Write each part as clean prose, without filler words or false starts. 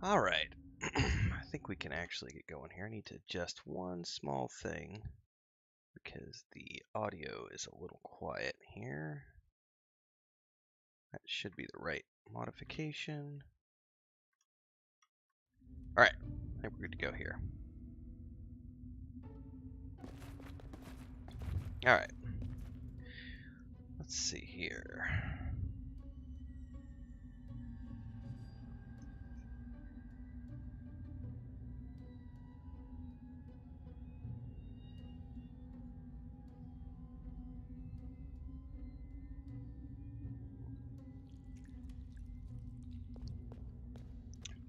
Alright. I think we can actually get going here. I need to adjust one small thing because the audio is a little quiet here. That should be the right modification. Alright, I think we're good to go here. Alright. Let's see here.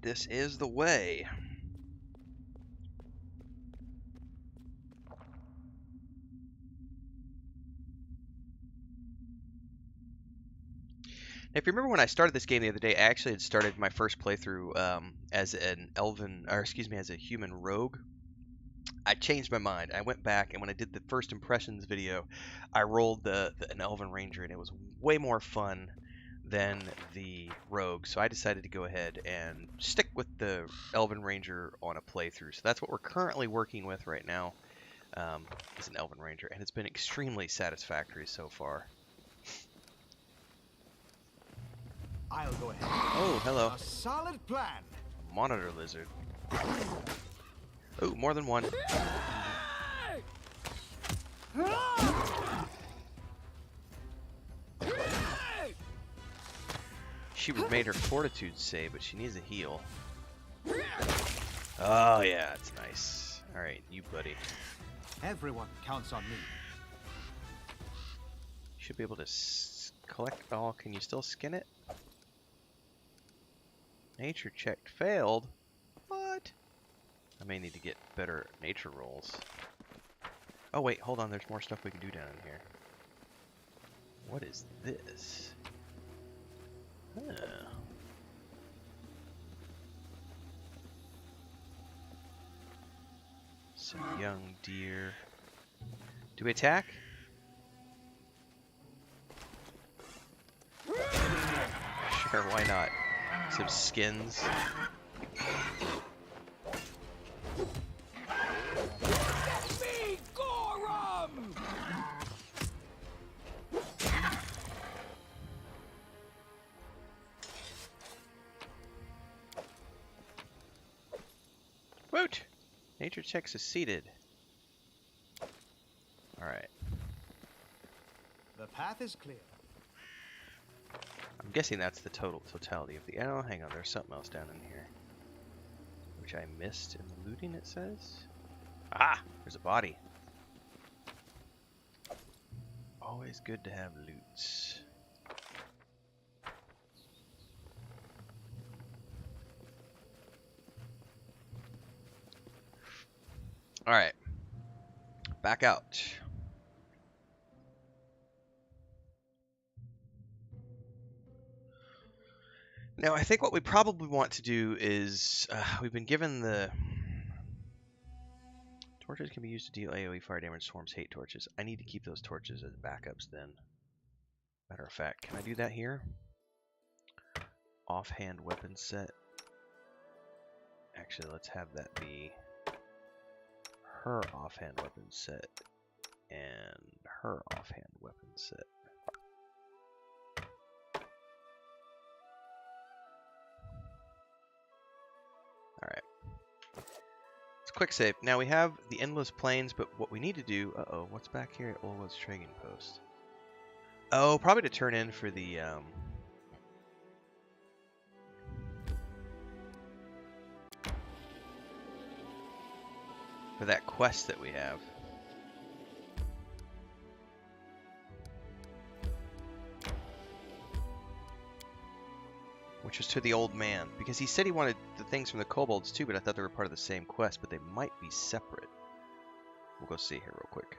This is the way. If you remember when I started this game the other day, I actually had started my first playthrough as an elven, or excuse me, as a human rogue. I changed my mind. I went back, and when I did the first impressions video, I rolled an elven ranger, and it was way more fun than the rogue. So I decided to go ahead and stick with the elven ranger on a playthrough. So that's what we're currently working with right now, is an elven ranger, and it's been extremely satisfactory so far. I'll go ahead. Oh, hello. A solid plan. Monitor lizard. Oh, more than one. She made her fortitude save, but she needs a heal. Oh yeah, it's nice. All right, you buddy. Everyone counts on me. You should be able to collect. Oh, can you still skin it? Nature check failed. What? I may need to get better nature rolls. Oh wait, hold on. There's more stuff we can do down in here. What is this? Huh. Some young deer. Do we attack? Sure, why not? Some skins. Woot! Nature check succeeded. Alright. The path is clear. I'm guessing that's the totality of the... Oh, hang on. There's something else down in here. Which I missed in the looting, it says. Ah! There's a body. Always good to have loots. Alright. Back out. Now, I think what we probably want to do is, we've been given the... Torches can be used to deal AoE fire damage, swarms hate torches. I need to keep those torches as backups then. Matter of fact, can I do that here? Offhand weapon set. Actually, let's have that be her offhand weapon set and her offhand weapon set. Alright. It's quick save. Now we have the endless plains, but what we need to do... Uh-oh, what's back here at Olwa's trading post? Oh, probably to turn in for the... for that quest that we have. Which was to the old man. Because he said he wanted the things from the kobolds too, but I thought they were part of the same quest, but they might be separate. We'll go see here real quick.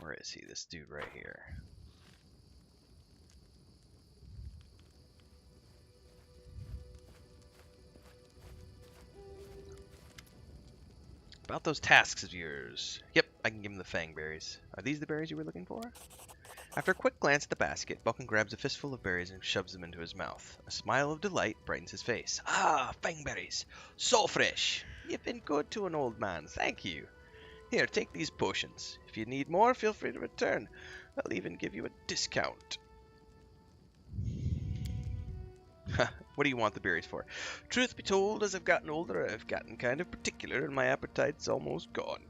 Where is he? This dude right here. About those tasks of yours. Yep, I can give him the fang berries. Are these the berries you were looking for? After a quick glance at the basket, Vulcan grabs a fistful of berries and shoves them into his mouth. A smile of delight brightens his face. Ah, fangberries! So fresh! You've been good to an old man, thank you. Here, take these potions. If you need more, feel free to return. I'll even give you a discount. What do you want the berries for? Truth be told, as I've gotten older, I've gotten kind of particular and my appetite's almost gone.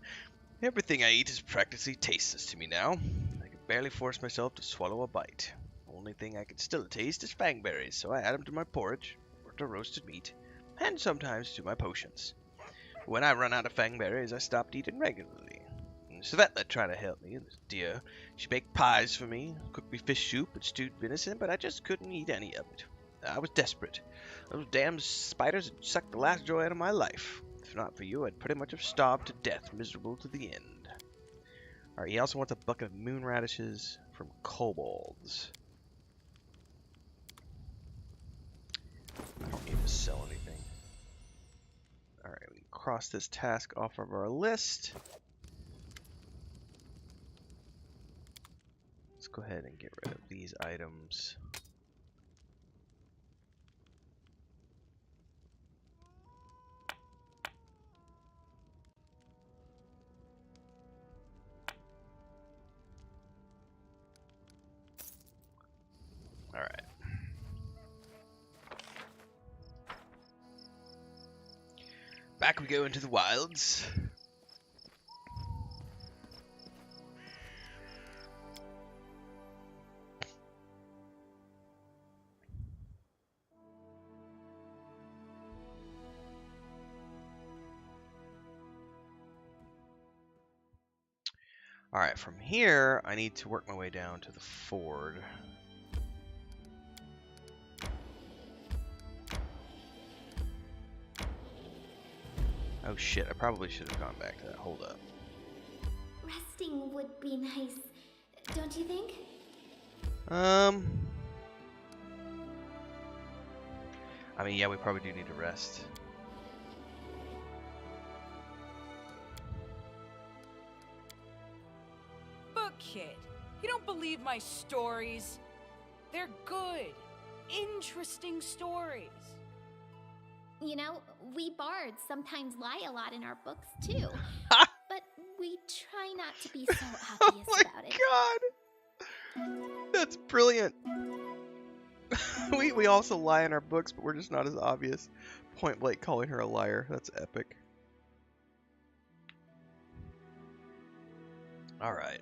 Everything I eat is practically tasteless to me now. I can barely force myself to swallow a bite. Only thing I can still taste is fangberries, so I add them to my porridge, or to roasted meat, and sometimes to my potions. When I run out of fangberries, I stopped eating regularly. Svetla tried to help me, this dear. She baked pies for me, cooked me fish soup and stewed venison, but I just couldn't eat any of it. I was desperate. Those damn spiders had sucked the last joy out of my life. If not for you, I'd pretty much have starved to death, miserable to the end. Alright, he also wants a bucket of moon radishes from kobolds. I don't need to sell anything. Alright, we can cross this task off of our list. Let's go ahead and get rid of these items. Alright. Back we go into the wilds. Alright, from here, I need to work my way down to the ford. Oh shit, I probably should have gone back to that. Hold up. Resting would be nice, don't you think? I mean, yeah, we probably do need to rest. Look, kid, you don't believe my stories? They're good, interesting stories. You know, we bards sometimes lie a lot in our books too. But we try not to be so obvious about it. Oh my god! That's brilliant! we also lie in our books, but we're just not as obvious. Point blank calling her a liar. That's epic. Alright.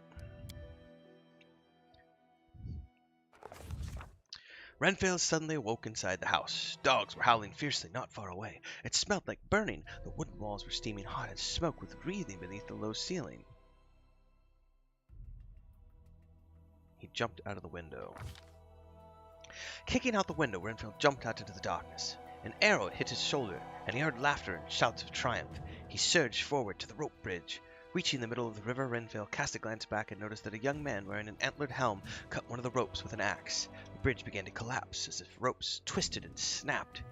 Renfail suddenly awoke inside the house. Dogs were howling fiercely not far away. It smelled like burning. The wooden walls were steaming hot and smoke was wreathing beneath the low ceiling. He jumped out of the window. Kicking out the window, Renfail jumped out into the darkness. An arrow hit his shoulder, and he heard laughter and shouts of triumph. He surged forward to the rope bridge. Reaching the middle of the river, Renfail cast a glance back and noticed that a young man wearing an antlered helm cut one of the ropes with an axe. The bridge began to collapse as if ropes twisted and snapped.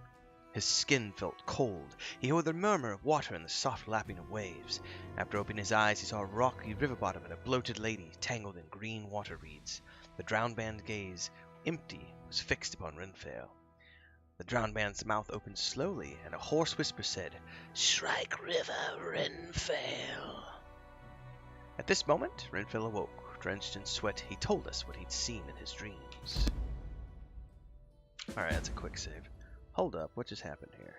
His skin felt cold. He heard the murmur of water and the soft lapping of waves. After opening his eyes, he saw a rocky river bottom and a bloated lady tangled in green water reeds. The drowned man's gaze, empty, was fixed upon Renfail. The drowned man's mouth opened slowly, and a hoarse whisper said, "Strike river, Renfail." At this moment, Renfail awoke. Drenched in sweat, he told us what he'd seen in his dreams. Alright, that's a quick save. Hold up, what just happened here?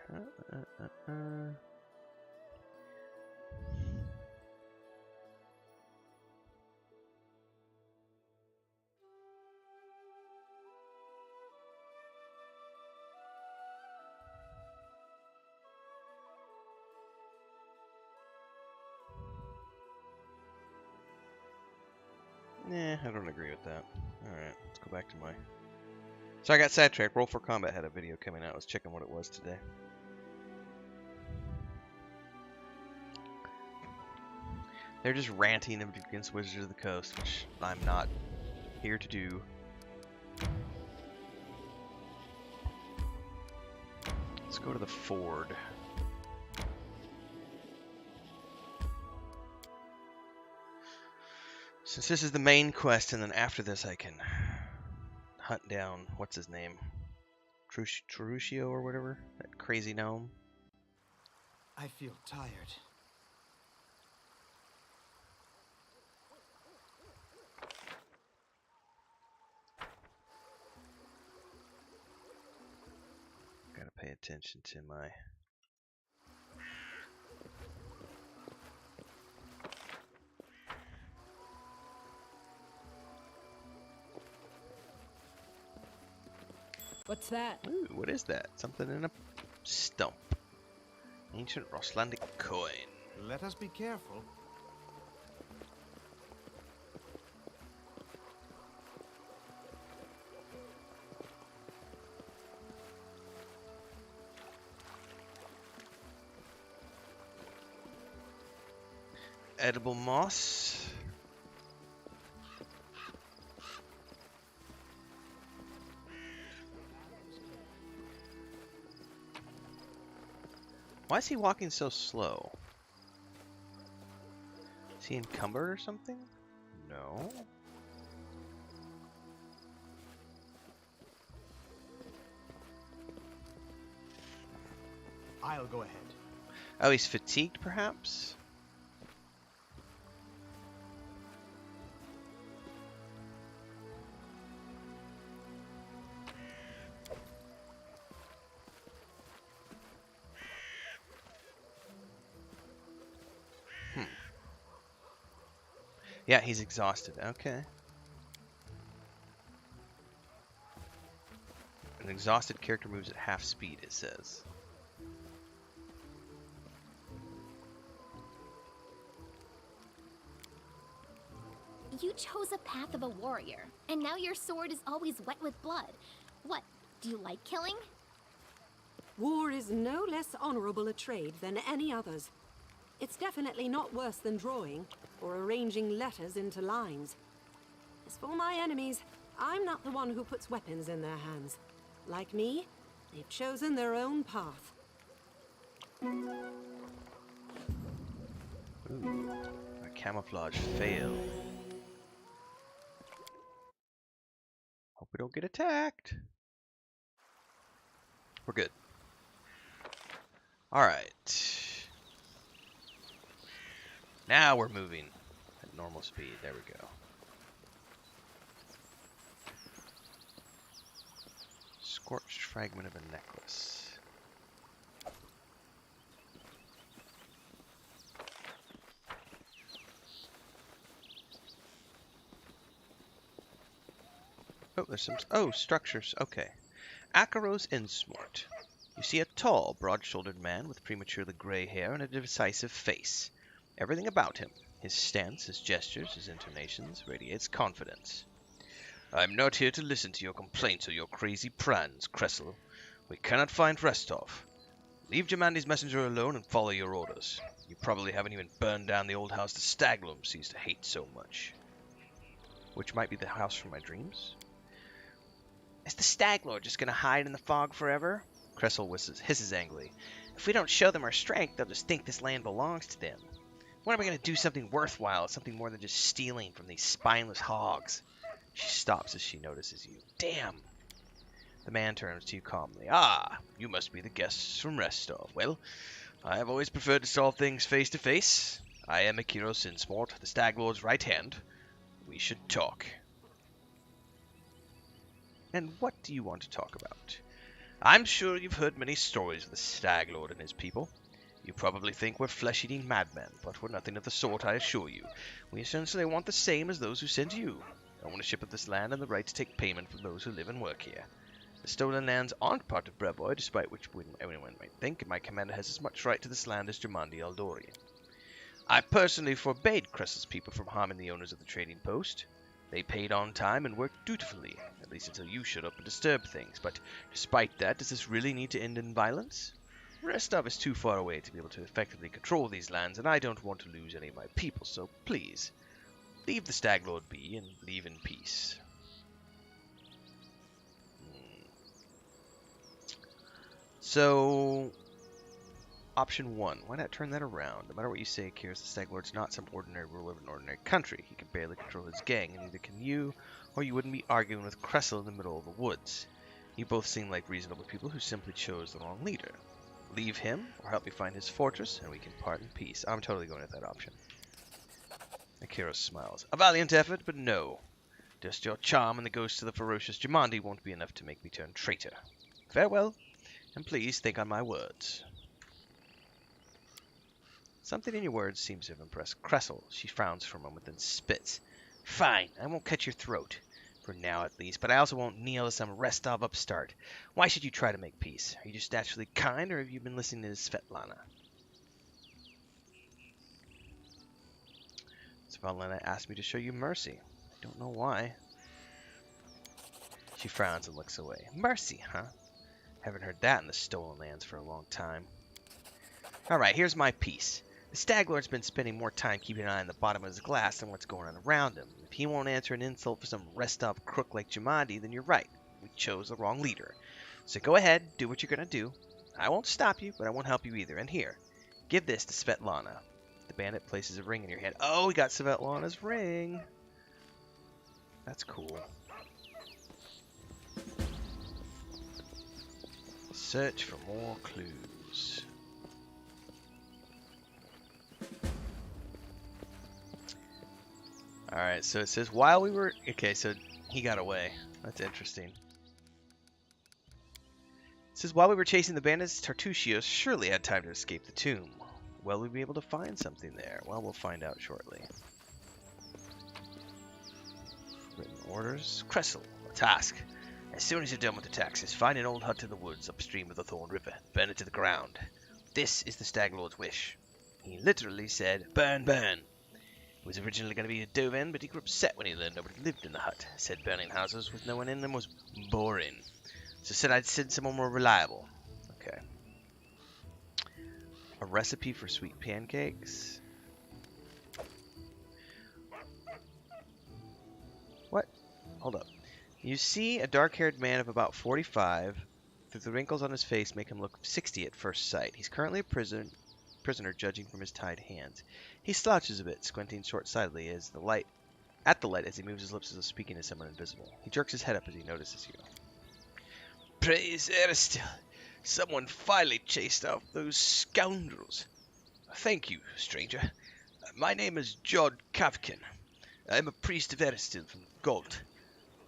Nah, I don't agree with that. Alright, let's go back to my... So I got sidetracked. Roll for Combat had a video coming out. I was checking what it was today. They're just ranting against Wizards of the Coast, which I'm not here to do. Let's go to the ford. Since this is the main quest, and then after this I can hunt down, what's his name? Truccio or whatever? That crazy gnome. I feel tired. Gotta pay attention to my... What's that? Ooh, what is that? Something in a stump. Ancient Roslandic coin. Let us be careful. Edible moss. Why is he walking so slow? Is he encumbered or something? No. I'll go ahead. Oh, he's fatigued, perhaps? Yeah, he's exhausted. Okay. An exhausted character moves at half speed, it says. You chose a path of a warrior, and now your sword is always wet with blood. What, do you like killing? War is no less honorable a trade than any others. It's definitely not worse than drawing or arranging letters into lines. As for my enemies, I'm not the one who puts weapons in their hands. Like me, they've chosen their own path. Ooh, our camouflage failed. Hope we don't get attacked. We're good. Alright. Now we're moving at normal speed. There we go. Scorched fragment of a necklace. Oh, there's some... Oh, structures. Okay. Akaros Insmort. You see a tall, broad-shouldered man with prematurely gray hair and a decisive face. Everything about him, his stance, his gestures, his intonations, radiates confidence. I'm not here to listen to your complaints or your crazy plans, Kressel. We cannot find Restov. Leave Jamandi's messenger alone and follow your orders. You probably haven't even burned down the old house the Staglum seems to hate so much. Which might be the house from my dreams? Is the Staglord just gonna hide in the fog forever? Kressel hisses angrily. If we don't show them our strength, they'll just think this land belongs to them. When are we going to do something worthwhile, something more than just stealing from these spineless hogs? She stops as she notices you. Damn! The man turns to you calmly. Ah, you must be the guests from Restov. Well, I have always preferred to solve things face to face. I am Akiro Sinsmort, the Staglord's right hand. We should talk. And what do you want to talk about? I'm sure you've heard many stories of the Staglord and his people. You probably think we're flesh-eating madmen, but we're nothing of the sort, I assure you. We essentially want the same as those who sent you. Ownership of this land and the right to take payment from those who live and work here. The stolen lands aren't part of Brevoy, despite which anyone might think my commander has as much right to this land as Jamandi Eldori. I personally forbade Cress's people from harming the owners of the trading post. They paid on time and worked dutifully, at least until you showed up and disturbed things, but despite that, does this really need to end in violence? Restov is too far away to be able to effectively control these lands, and I don't want to lose any of my people, so please, leave the Staglord be and leave in peace. So, Option 1. Why not turn that around? No matter what you say, Kyrus the Stag Lord's not some ordinary ruler of an ordinary country. He can barely control his gang, and neither can you, or you wouldn't be arguing with Kressel in the middle of the woods. You both seem like reasonable people who simply chose the wrong leader. Leave him, or help me find his fortress, and we can part in peace. I'm totally going with that option. Kyrus smiles. A valiant effort, but no. Just your charm and the ghost of the ferocious Jemandi won't be enough to make me turn traitor. Farewell, and please think on my words. Something in your words seems to have impressed Kressel. She frowns for a moment, then spits. Fine, I won't cut your throat. For now, at least, but I also won't kneel to some Restov upstart. Why should you try to make peace? Are you just naturally kind, or have you been listening to Svetlana? Svetlana asked me to show you mercy. I don't know why. She frowns and looks away. Mercy, huh? Haven't heard that in the Stolen Lands for a long time. Alright, here's my piece. The Stag Lord's been spending more time keeping an eye on the bottom of his glass than what's going on around him. If he won't answer an insult for some Restov crook like Jemandi, then you're right. We chose the wrong leader. So go ahead, do what you're gonna do. I won't stop you, but I won't help you either. And here, give this to Svetlana. The bandit places a ring in your hand. Oh, we got Svetlana's ring. That's cool. Search for more clues. Alright, so it says while we were... Okay, so he got away. That's interesting. It says while we were chasing the bandits, Tartushios surely had time to escape the tomb. Will we be able to find something there? Well, we'll find out shortly. Written orders. Kressel, a task. As soon as you're done with the taxes, find an old hut in the woods upstream of the Thorn River. Burn it to the ground. This is the Stag Lord's wish. He literally said, burn, burn. He was originally going to be a Doven, but he grew upset when he learned nobody lived in the hut. Said burning houses with no one in them was boring. So said I'd send someone more reliable. Okay. A recipe for sweet pancakes. What? Hold up. You see a dark-haired man of about 45. The wrinkles on his face make him look 60 at first sight. He's currently a prisoner judging from his tied hands. He slouches a bit, squinting short-sightedly at the light as he moves his lips as though speaking to someone invisible. He jerks his head up as he notices you. Praise Aristil. Someone finally chased off those scoundrels. Thank you, stranger. My name is Jod Kavkin. I'm a priest of Aristil from Gold.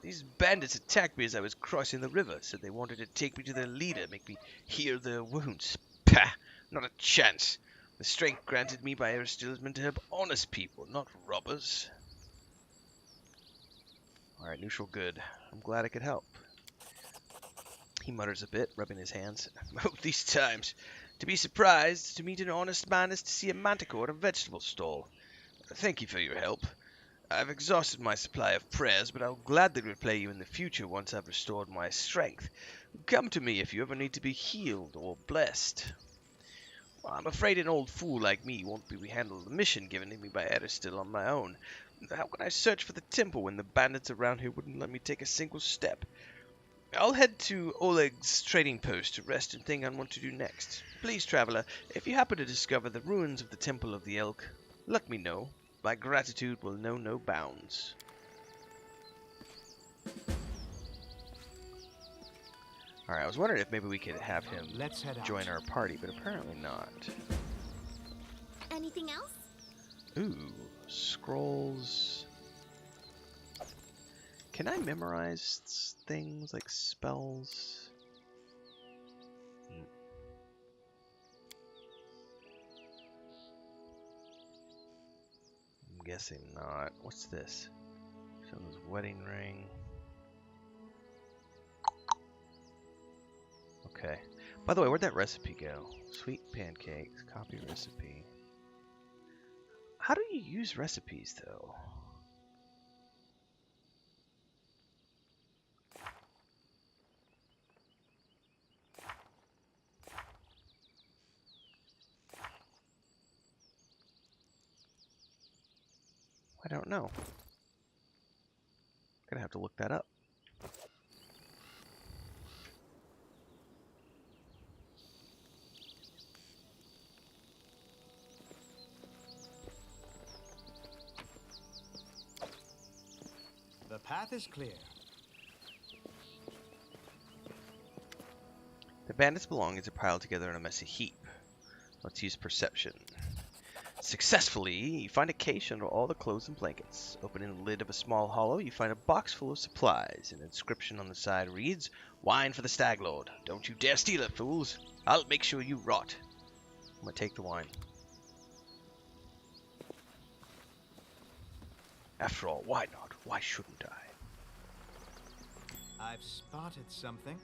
These bandits attacked me as I was crossing the river, said they wanted to take me to their leader, make me heal their wounds. Pah! Not a chance. The strength granted me by Aristil is meant to help honest people, not robbers. Alright, neutral good. I'm glad I could help. He mutters a bit, rubbing his hands. These times, to be surprised to meet an honest man is to see a manticore at a vegetable stall. Thank you for your help. I've exhausted my supply of prayers, but I'll gladly repay you in the future once I've restored my strength. Come to me if you ever need to be healed or blessed. Well, I'm afraid an old fool like me won't be able to handle the mission given to me by Aristil on my own. How can I search for the temple when the bandits around here wouldn't let me take a single step? I'll head to Oleg's trading post to rest and think on what to do next. Please, traveler, if you happen to discover the ruins of the Temple of the Elk, let me know. My gratitude will know no bounds. Alright, I was wondering if maybe we could have him join our party, but apparently not. Anything else? Ooh, scrolls. Can I memorize things like spells? I'm guessing not. What's this? Someone's wedding ring. Okay. By the way, where'd that recipe go? Sweet pancakes, copy recipe. How do you use recipes, though? I don't know. Gonna have to look that up. path is clear. The bandits' belongings are piled together in a messy heap. Let's use perception. Successfully, you find a cache under all the clothes and blankets. Opening the lid of a small hollow, you find a box full of supplies. An inscription on the side reads, "Wine for the Stag Lord. Don't you dare steal it, fools. I'll make sure you rot." I'm gonna take the wine. After all, why not? Why shouldn't I? I've spotted something.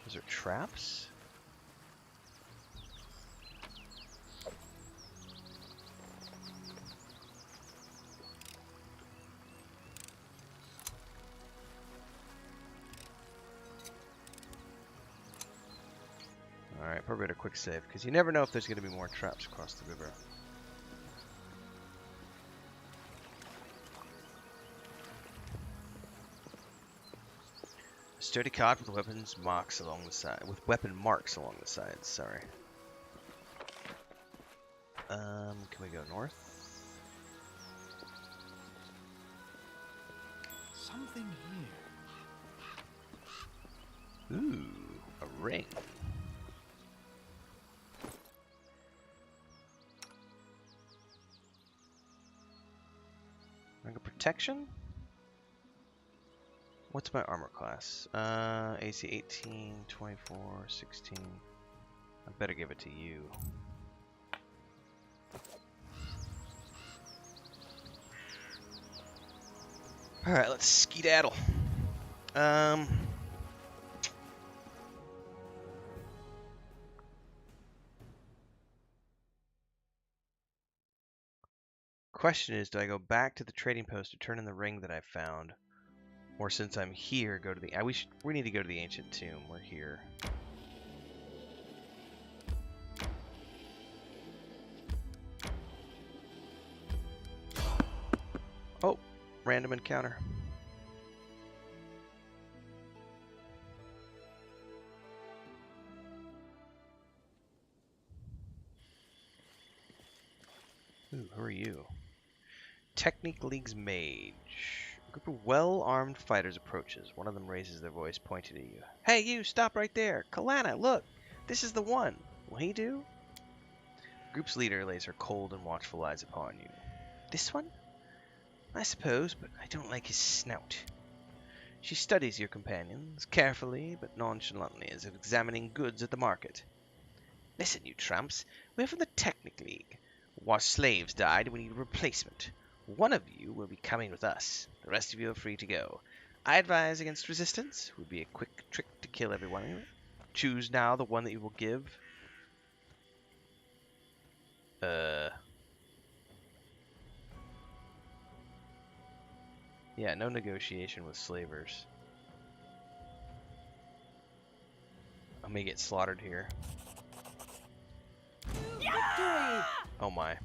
Those are traps? Alright, probably better quick save, because you never know if there's going to be more traps across the river. A sturdy cart with weapon marks along the sides, sorry. Can we go north? Something here. Ooh, a ring. Ring of protection? What's my armor class? AC 18, 24, 16. I better give it to you. Alright, let's skedaddle. Question is, do I go back to the trading post to turn in the ring that I found? Or since I'm here, go to the... we need to go to the ancient tomb. We're here. Oh, random encounter. Ooh, who are you? Technic League's mage. A group of well-armed fighters approaches. One of them raises their voice, pointing at you. Hey, you! Stop right there! Kalana, look! This is the one! Will he do? The group's leader lays her cold and watchful eyes upon you. This one? I suppose, but I don't like his snout. She studies your companions, carefully but nonchalantly, as if examining goods at the market. Listen, you tramps. We're from the Technic League. Our slaves died, and we need a replacement. One of you will be coming with us. The rest of you are free to go. I advise against resistance. It would be a quick trick to kill everyone. Choose now the one that you will give. Yeah, no negotiation with slavers. I may get slaughtered here. Victory! Oh my.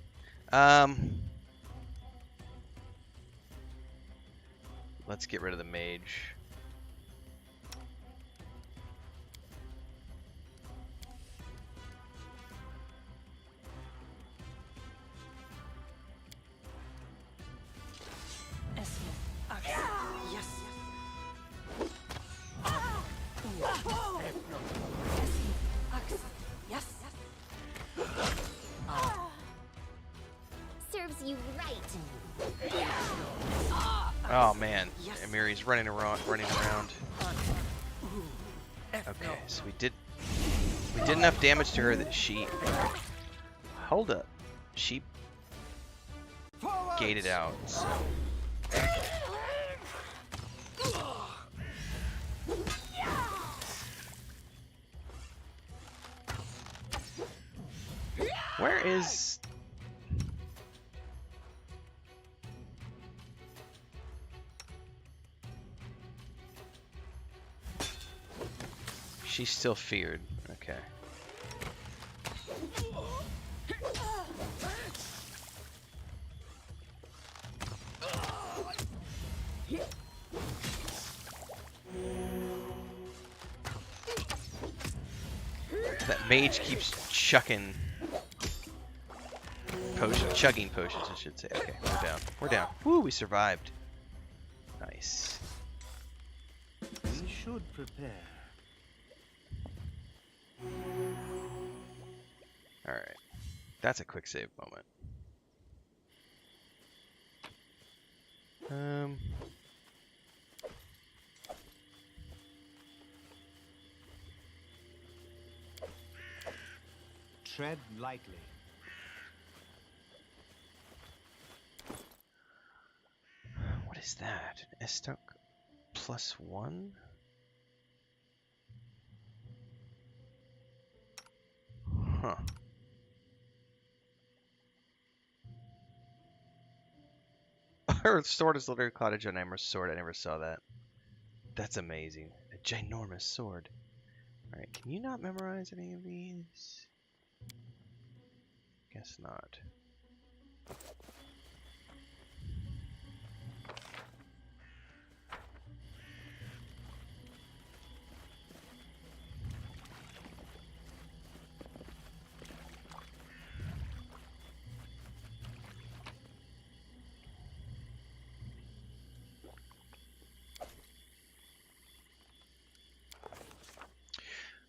Let's get rid of the mage. Yes. Yes. Serves you right. Oh man, Amiri's running around. Okay, so we did enough damage to her that she... Hold up. She gated out, so... Where is... She's still feared. Okay. That mage keeps chugging potions, I should say. Okay, we're down. We're down. Woo, we survived. Nice. We should prepare. Alright. That's a quick save moment. Tread lightly. What is that? An Estok +1? Huh. Her sword is literally cottage on Amber's sword. I never saw that. That's amazing. A ginormous sword. Alright, can you not memorize any of these? Guess not.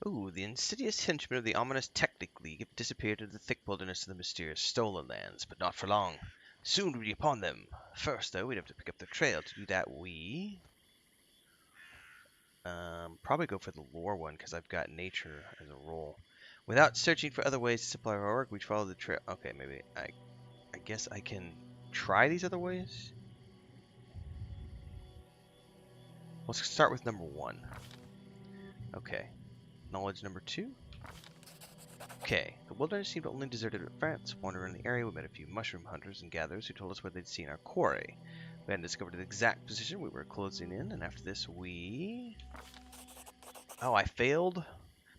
Ooh, the insidious henchmen of the ominous Technic League have disappeared into the thick wilderness of the mysterious Stolen Lands, but not for long. Soon we'll be upon them. First, though, we'd have to pick up their trail. To do that, we... probably go for the lore one, because I've got nature as a role. Without searching for other ways to supply our work, we follow the trail... Okay, maybe I guess I can try these other ways? Let's start with number 1. Okay. Knowledge number 2. Okay, the wilderness seemed only deserted at France. Wandering in the area, we met a few mushroom hunters and gatherers who told us where they'd seen our quarry. We hadn't discovered the exact position we were closing in, and after this we... Oh, I failed?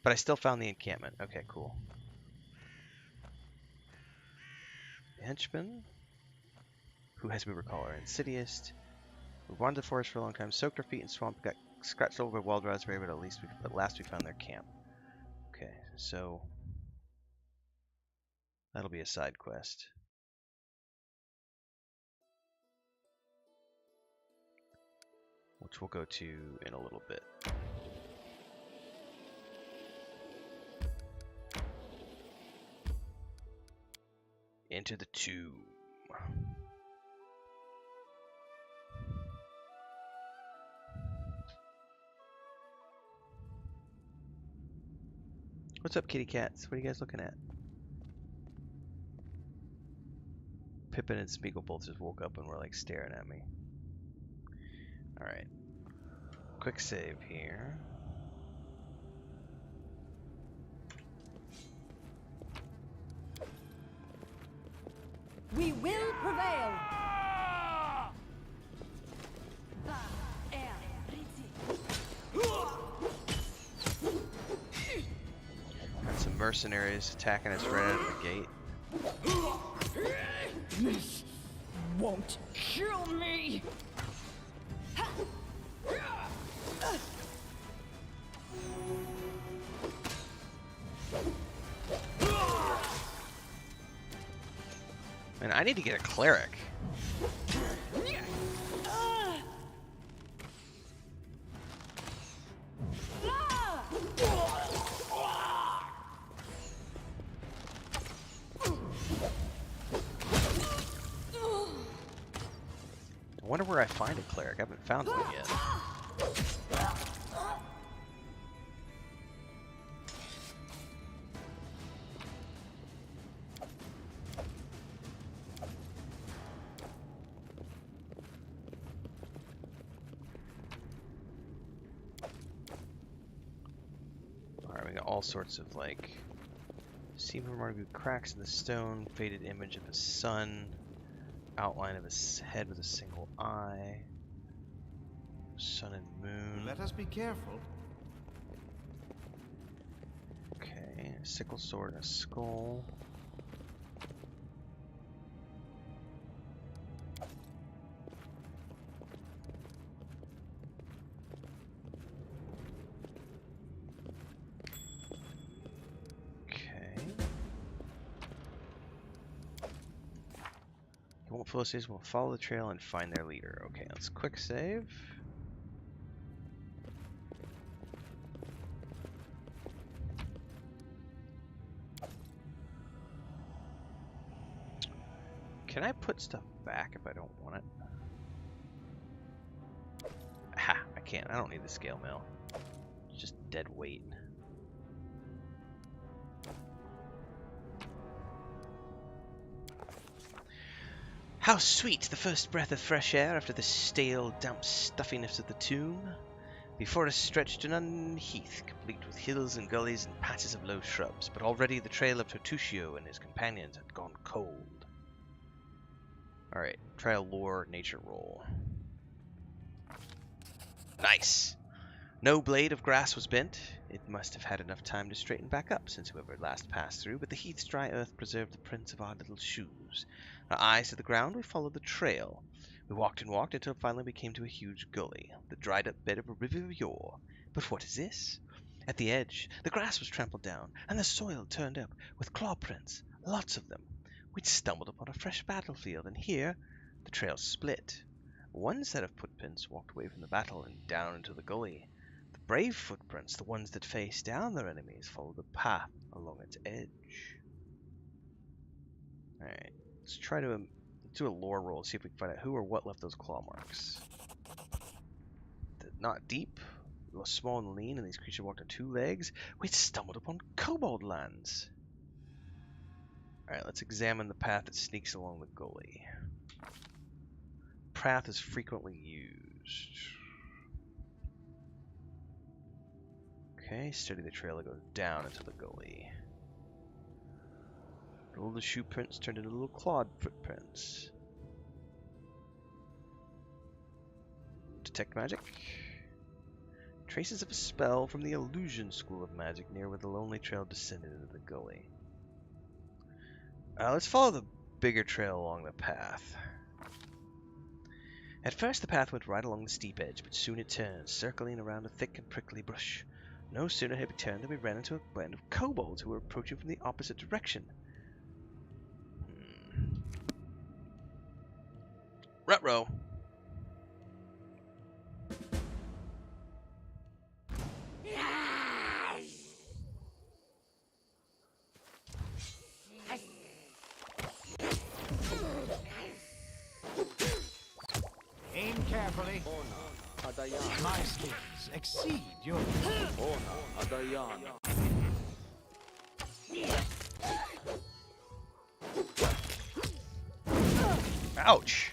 But I still found the encampment. Okay, cool. The henchman, who as we recall are insidious. We wandered the forest for a long time, soaked our feet in swamp, got scratched over by wild raspberry, but at last we found their camp. Okay, so that'll be a side quest. Which we'll go to in a little bit. Into the tomb. What's up, kitty cats? What are you guys looking at? Pippin and Smeagol both just woke up and were like staring at me. Alright. Quick save here. We will prevail! Got some mercenaries attacking us right out of the gate. This won't kill me. Man, I need to get a cleric. I wonder where I find a cleric. I haven't found one yet. Alright, we got all sorts of like seem remarkable cracks in the stone, faded image of the sun. Outline of his head with a single eye. Sun and moon. Let us be careful. Okay, a sickle sword and a skull. forces will follow the trail and find their leader. Okay, let's quick save. Can I put stuff back if I don't want it? Ha! I can't. I don't need the scale mail. It's just dead weight. How sweet the first breath of fresh air after the stale, damp stuffiness of the tomb. Before us stretched an unheath, complete with hills and gullies and patches of low shrubs, but already the trail of Tertuccio and his companions had gone cold. Alright, try a lore nature roll. Nice! No blade of grass was bent. It must have had enough time to straighten back up since whoever last passed through, but the heath's dry earth preserved the prints of our little shoes. Our eyes to the ground, we followed the trail. We walked and walked until finally we came to a huge gully, the dried-up bed of a river of yore. But what is this? At the edge, the grass was trampled down, and the soil turned up, with claw prints, lots of them. We'd stumbled upon a fresh battlefield, and here the trail split. One set of footprints walked away from the battle and down into the gully. The brave footprints, the ones that faced down their enemies, followed the path along its edge. Alright, let's try to do a lore roll, see if we can find out who or what left those claw marks. Not deep, small and lean, and these creatures walked on 2 legs. We'd stumbled upon kobold lands. Alright, let's examine the path that sneaks along the gully. Path is frequently used. Okay, study the trail that goes down into the gully. All the shoe prints turned into little clawed footprints. Detect magic. Traces of a spell from the illusion school of magic near where the lonely trail descended into the gully. Let's follow the bigger trail along the path. At first the path went right along the steep edge, but soon it turned, circling around a thick and prickly bush. No sooner had we turned than we ran into a band of kobolds who were approaching from the opposite direction. Ruh-roh. Aim carefully. My skills exceed yours. Ouch!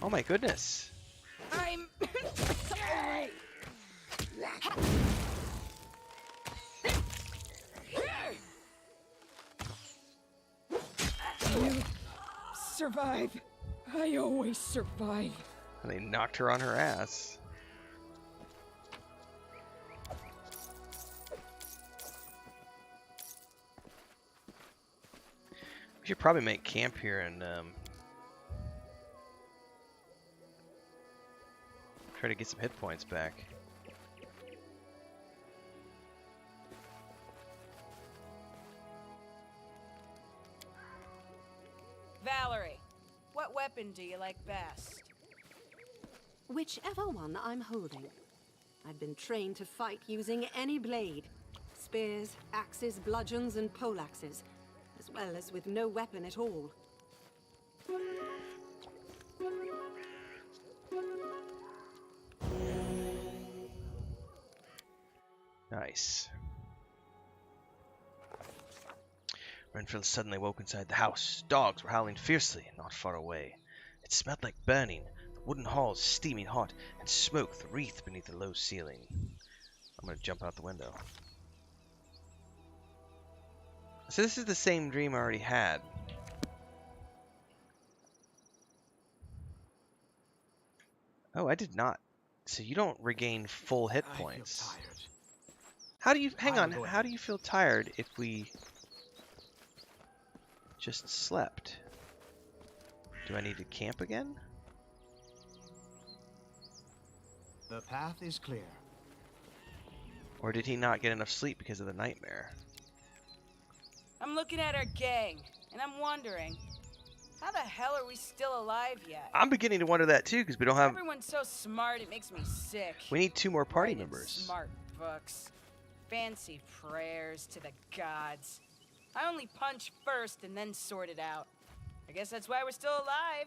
Oh my goodness. I'm sorry. You survive. I always survive. And they knocked her on her ass. We should probably make camp here and try to get some hit points back. Valerie, what weapon do you like best? Whichever one I'm holding. I've been trained to fight using any blade. Spears, axes, bludgeons, and poleaxes, as well as with no weapon at all. Nice. Renfail suddenly woke inside the house. Dogs were howling fiercely, not far away. It smelled like burning, the wooden halls steaming hot, and smoke wreathed beneath the low ceiling. I'm gonna jump out the window. So this is the same dream I already had. Oh, I did not. So you don't regain full hit points. I feel tired. How do you, hang on, how do you feel tired if we just slept? Do I need to camp again? The path is clear. Or did he not get enough sleep because of the nightmare? I'm looking at our gang, and I'm wondering, how the hell are we still alive yet? I'm beginning to wonder that too, because we don't have... Everyone's so smart, it makes me sick. We need 2 more party Writing members. Smart books. Fancy prayers to the gods. I only punch first and then sort it out. I guess that's why we're still alive.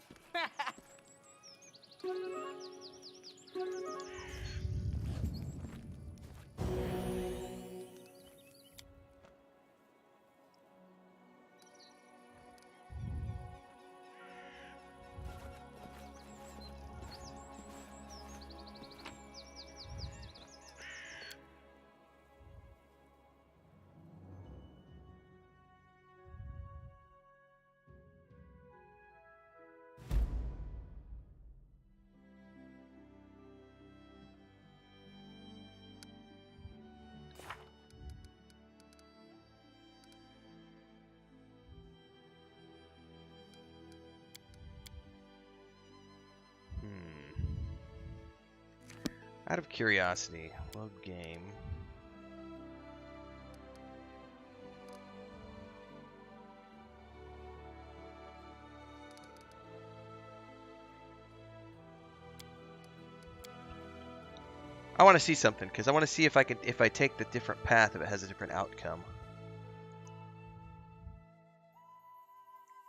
Out of curiosity, load game. I want to see something because I want to see if I take the different path, if it has a different outcome.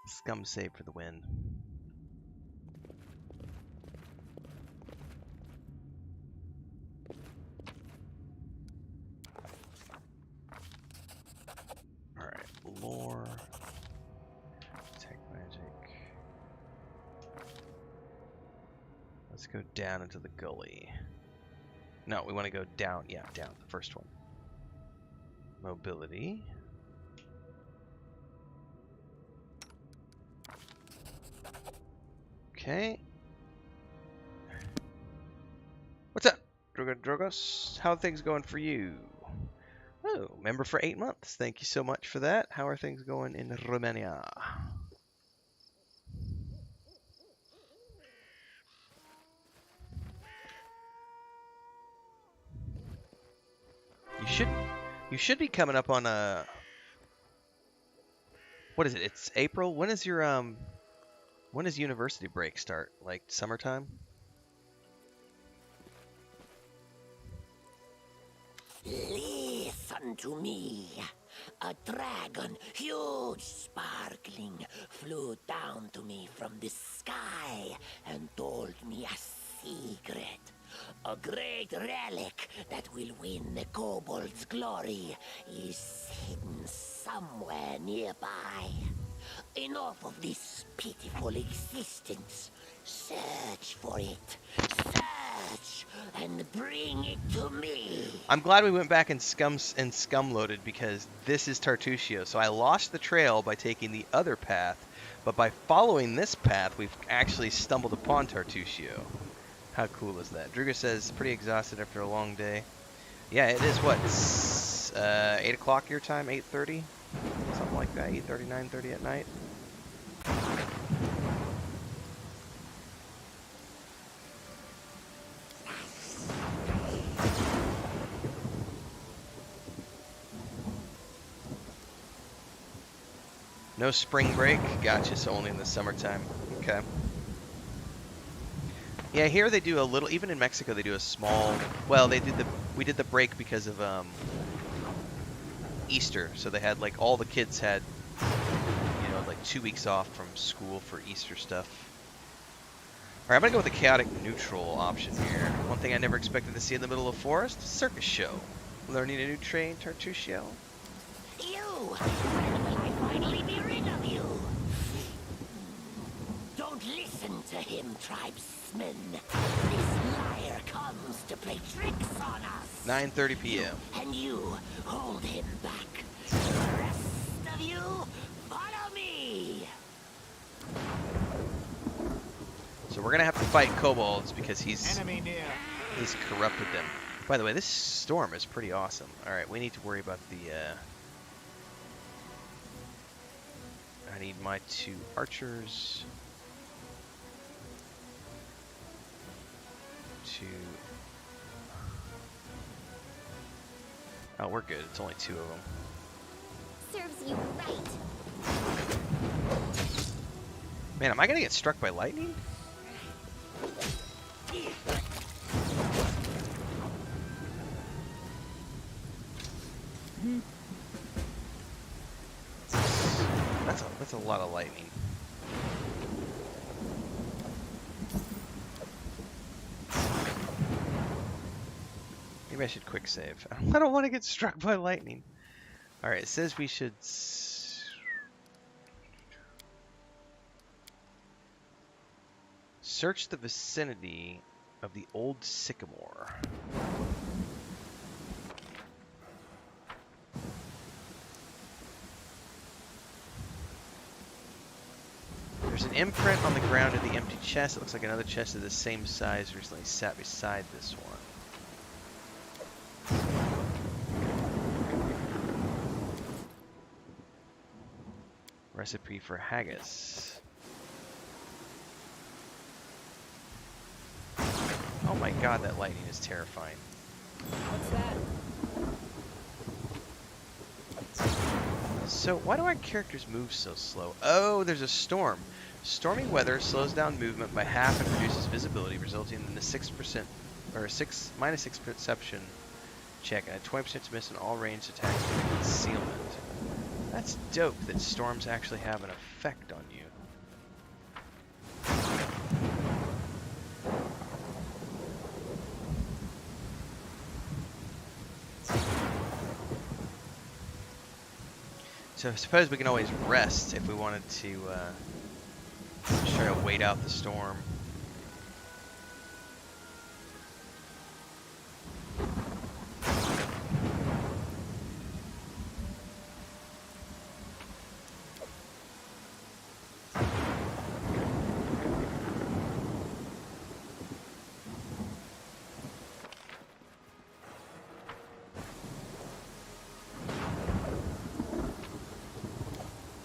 Scum save for the win. Alright, lore. Tech magic. Let's go down into the gully. No, we want to go down. Yeah, down. The first one. Mobility. Okay. What's up, Drogos? How are things going for you? Oh, member for 8 months. Thank you so much for that. How are things going in Romania? You should be coming up on a... What is it? It's April? When is your when does university break start? Like summertime? Listen to me. A dragon, huge, sparkling, flew down to me from the sky and told me a secret. A great relic that will win the kobold's glory is hidden somewhere nearby. Enough of this pitiful existence. Search for it. Search and bring it to me. I'm glad we went back and scum loaded because this is Tartusio. So I lost the trail by taking the other path, but by following this path, we've actually stumbled upon Tartusio. How cool is that? Druga says, pretty exhausted after a long day. Yeah, it is what? 8 o'clock your time? 8:30? Something like that. 8:30, 9:30 at night. No spring break? Gotcha, so only in the summertime. Okay. Yeah, here they do a little, even in Mexico they do a small, well, we did the break because of Easter, so they had like, all the kids had, you know, like 2 weeks off from school for Easter stuff. Alright, I'm gonna go with the chaotic neutral option here. One thing I never expected to see in the middle of forest, circus show. Learning a new trade, Tartusio. You! When will I finally be rid of you? Don't listen to him, tribesmen. This liar comes to play tricks on us. 9:30 p.m. And you hold him back. The rest of you, follow me. So we're gonna have to fight kobolds because he's Enemy near. corrupted them. By the way, this storm is pretty awesome. Alright, we need to worry about the I need my 2 archers to Oh, we're good. It's only 2 of them. Serves you right. Man, am I gonna get struck by lightning? That's a lot of lightning. Maybe I should quick save. I don't want to get struck by lightning. All right, it says we should search the vicinity of the old sycamore. There's an imprint on the ground of the empty chest. It looks like another chest of the same size recently sat beside this one. Recipe for haggis. Oh my god, that lightning is terrifying. What's that? So, why do our characters move so slow? Oh, there's a storm. Stormy weather slows down movement by half and reduces visibility, resulting in a -6% perception check and a 20% miss on all ranged attacks with concealment. That's dope that storms actually have an effect on you. So I suppose we can always rest if we wanted to try to wait out the storm.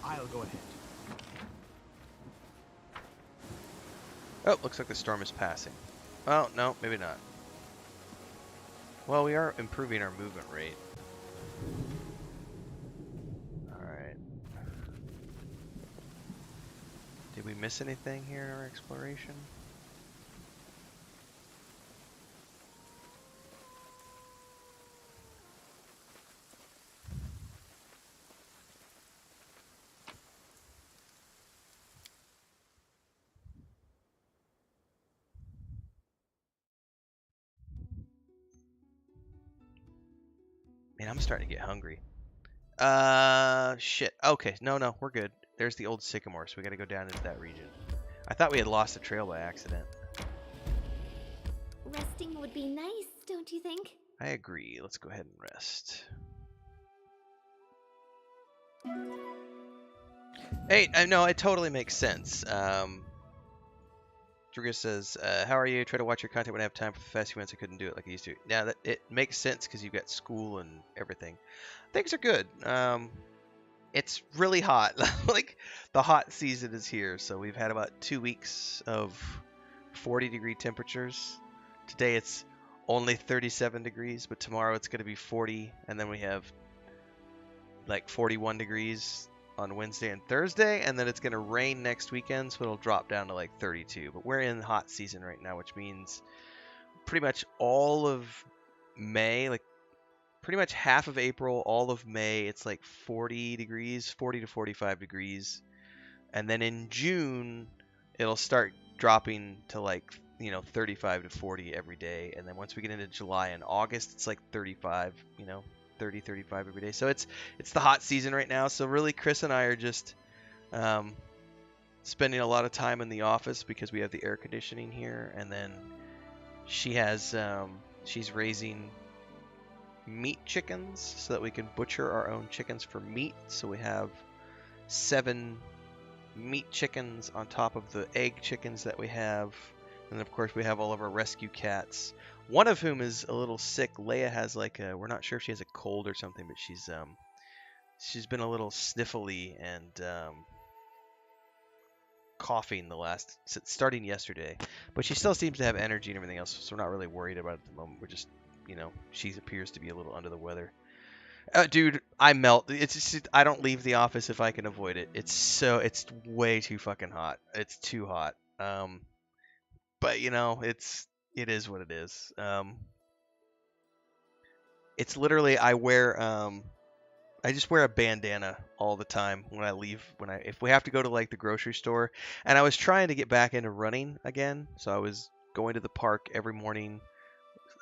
I'll go ahead. Oh, looks like the storm is passing. Oh, no, maybe not. Well, we are improving our movement rate. Alright. Did we miss anything here in our exploration? Man, I'm starting to get hungry. Shit. Okay, no, we're good. There's the old sycamore, so we gotta go down into that region. I thought we had lost the trail by accident. Resting would be nice, don't you think? I agree. Let's go ahead and rest. Hey, no, it totally makes sense. Druga says, how are you? Try to watch your content when I have time for the fast events. I couldn't do it like I used to. Now, that it makes sense because you've got school and everything. Things are good. It's really hot. Like, the hot season is here. So we've had about 2 weeks of 40-degree temperatures. Today it's only 37 degrees, but tomorrow it's going to be 40. And then we have like 41 degrees on Wednesday and Thursday, and then it's going to rain next weekend, so it'll drop down to like 32. But we're in hot season right now, which means pretty much all of May, like pretty much half of April, all of May, it's like 40 degrees, 40 to 45 degrees. And then in June, it'll start dropping to like, 35 to 40 every day. And then once we get into July and August, it's like 35, 30, 35 every day. So it's the hot season right now. So really, Chris and I are just spending a lot of time in the office because we have the air conditioning here. And then she has she's raising meat chickens so that we can butcher our own chickens for meat. So we have 7 meat chickens on top of the egg chickens that we have. And then of course we have all of our rescue cats. One of whom is a little sick. Leia has we're not sure if she has a cold or something, but she's been a little sniffly and coughing starting yesterday. But she still seems to have energy and everything else, so we're not really worried about it at the moment. We're just, she appears to be a little under the weather. Dude, I melt. It's just I don't leave the office if I can avoid it. It's way too fucking hot. It's too hot. But you know, it is what it is. It's literally I just wear a bandana all the time when I leave. If we have to go to like the grocery store, and I was trying to get back into running again, so I was going to the park every morning,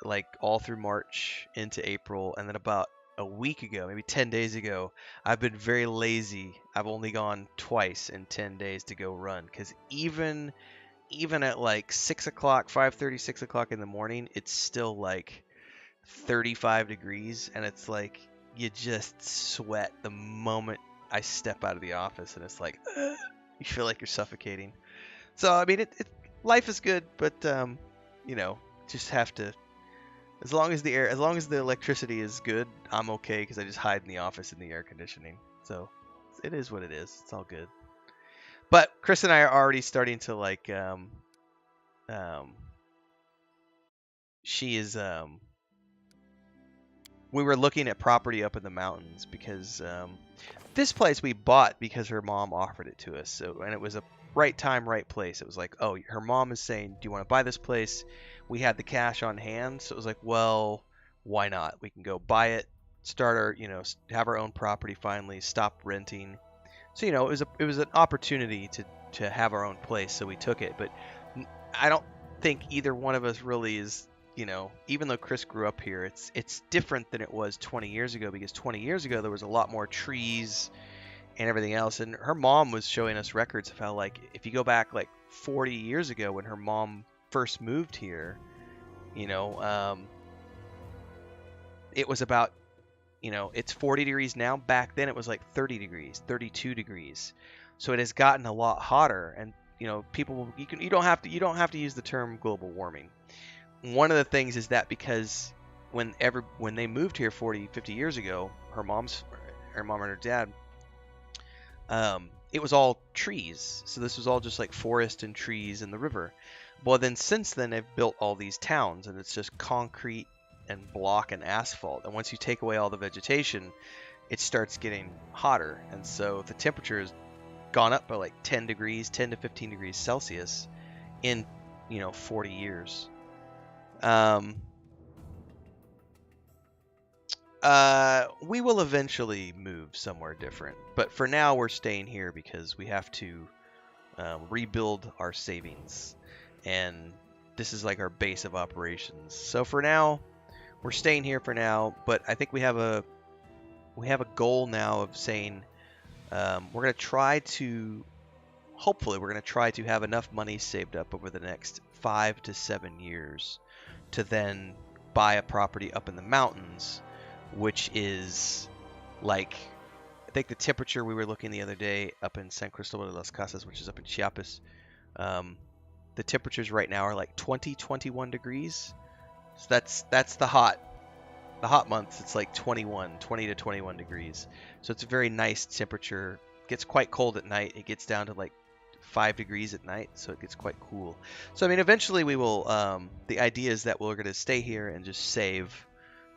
like all through March into April, and then about a week ago, maybe 10 days ago, I've been very lazy. I've only gone twice in 10 days to go run, because even at like 6 o'clock, 5:30, 6 o'clock in the morning, it's still like 35 degrees, and it's like you just sweat the moment I step out of the office, and it's like you feel like you're suffocating. So I mean, life is good, but you know, just have to. As long as the electricity is good, I'm okay because I just hide in the office in the air conditioning. So it is what it is. It's all good. But Chris and I are already starting to like. She is. We were looking at property up in the mountains because this place we bought because her mom offered it to us. So, and it was a right time, right place. It was like, oh, her mom is saying, do you want to buy this place? We had the cash on hand, so it was like, well, why not? We can go buy it, start our, have our own property finally, stop renting. So, it was an opportunity to have our own place, so we took it. But I don't think either one of us really is, even though Chris grew up here, it's different than it was 20 years ago, because 20 years ago there was a lot more trees and everything else. And her mom was showing us records of how, like, if you go back like 40 years ago when her mom first moved here, it was about, it's 40 degrees now. Back then it was like 30 degrees, 32 degrees. So it has gotten a lot hotter, and people, you don't have to use the term global warming. One of the things is that because when they moved here 40, 50 years ago, her mom and her dad, it was all trees. So this was all just like forest and trees and the river. Well, then since then they've built all these towns, and it's just concrete and block and asphalt. And once you take away all the vegetation, it starts getting hotter. And so the temperature has gone up by like 10 to 15 degrees Celsius in, 40 years. We will eventually move somewhere different, but for now we're staying here because we have to rebuild our savings, and this is like our base of operations. So for now, we're staying here for now, but I think we have a goal now of saying we're gonna try to have enough money saved up over the next 5 to 7 years to then buy a property up in the mountains, which is like, I think the temperature we were looking the other day up in San Cristobal de las Casas, which is up in Chiapas, the temperatures right now are like 21 degrees. So that's the hot months. It's like 20 to 21 degrees. So it's a very nice temperature. It gets quite cold at night. It gets down to like 5 degrees at night, so it gets quite cool. So I mean, eventually we will, the idea is that we're going to stay here and just save,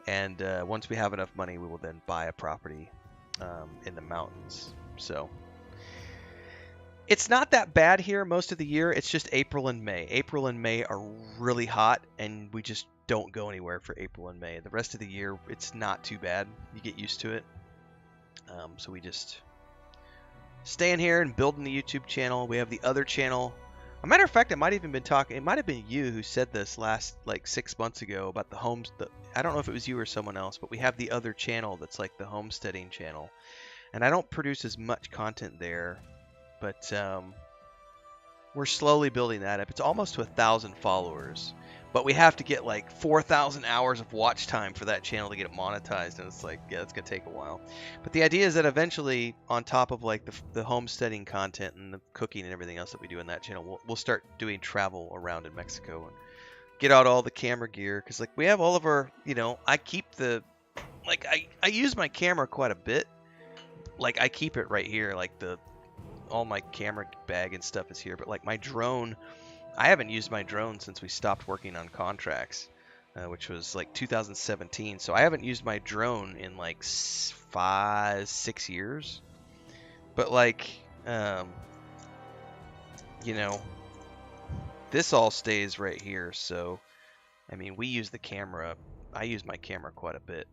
and once we have enough money, we will then buy a property in the mountains. So it's not that bad here most of the year. It's just April and May. April and May are really hot, and we just don't go anywhere for April and May. The rest of the year, it's not too bad. You get used to it. So we just staying here and building the YouTube channel. We have the other channel. A matter of fact, it might have been you who said this last like 6 months ago about the homes. I don't know if it was you or someone else, but we have the other channel that's like the homesteading channel, and I don't produce as much content there, but we're slowly building that up. It's almost to 1,000 followers, but we have to get like 4,000 hours of watch time for that channel to get it monetized, and it's like, yeah, that's gonna take a while. But the idea is that eventually, on top of like the homesteading content and the cooking and everything else that we do in that channel, we'll start doing travel around in Mexico and get out all the camera gear, because like we have all of our, I keep I use my camera quite a bit. Like I keep it right here, like all my camera bag and stuff is here, but like my drone, I haven't used my drone since we stopped working on contracts. which was like 2017. So I haven't used my drone in like 5-6 years. But like, you know, this all stays right here. So, I mean, we use the camera. I use my camera quite a bit,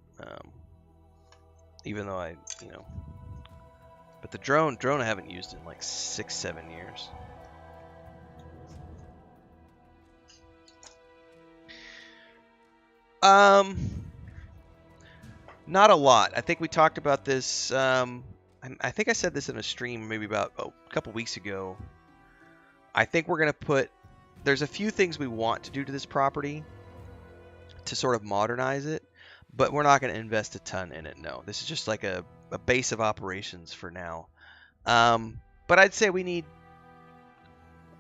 even though but the drone I haven't used in like 6-7 years. Not a lot. I think we talked about this. I think I said this in a stream maybe about a couple weeks ago. I think we're gonna put. There's a few things we want to do to this property to sort of modernize it, but we're not gonna invest a ton in it. No, this is just like a base of operations for now. But I'd say we need.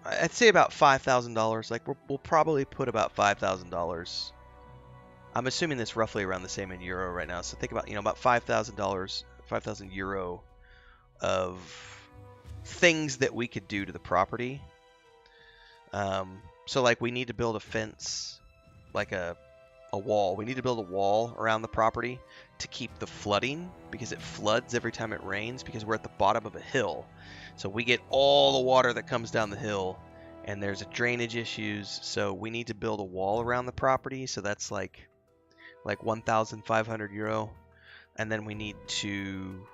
I'd say about $5,000. Like we'll probably put about $5,000. I'm assuming that's roughly around the same in euro right now. So think about about $5,000, 5,000 euro of things that we could do to the property. So like we need to build a fence, like a wall. We need to build a wall around the property to keep the flooding, because it floods every time it rains because we're at the bottom of a hill. So we get all the water that comes down the hill, and there's a drainage issues. So we need to build a wall around the property. So that's like 1,500 euro. And then we need to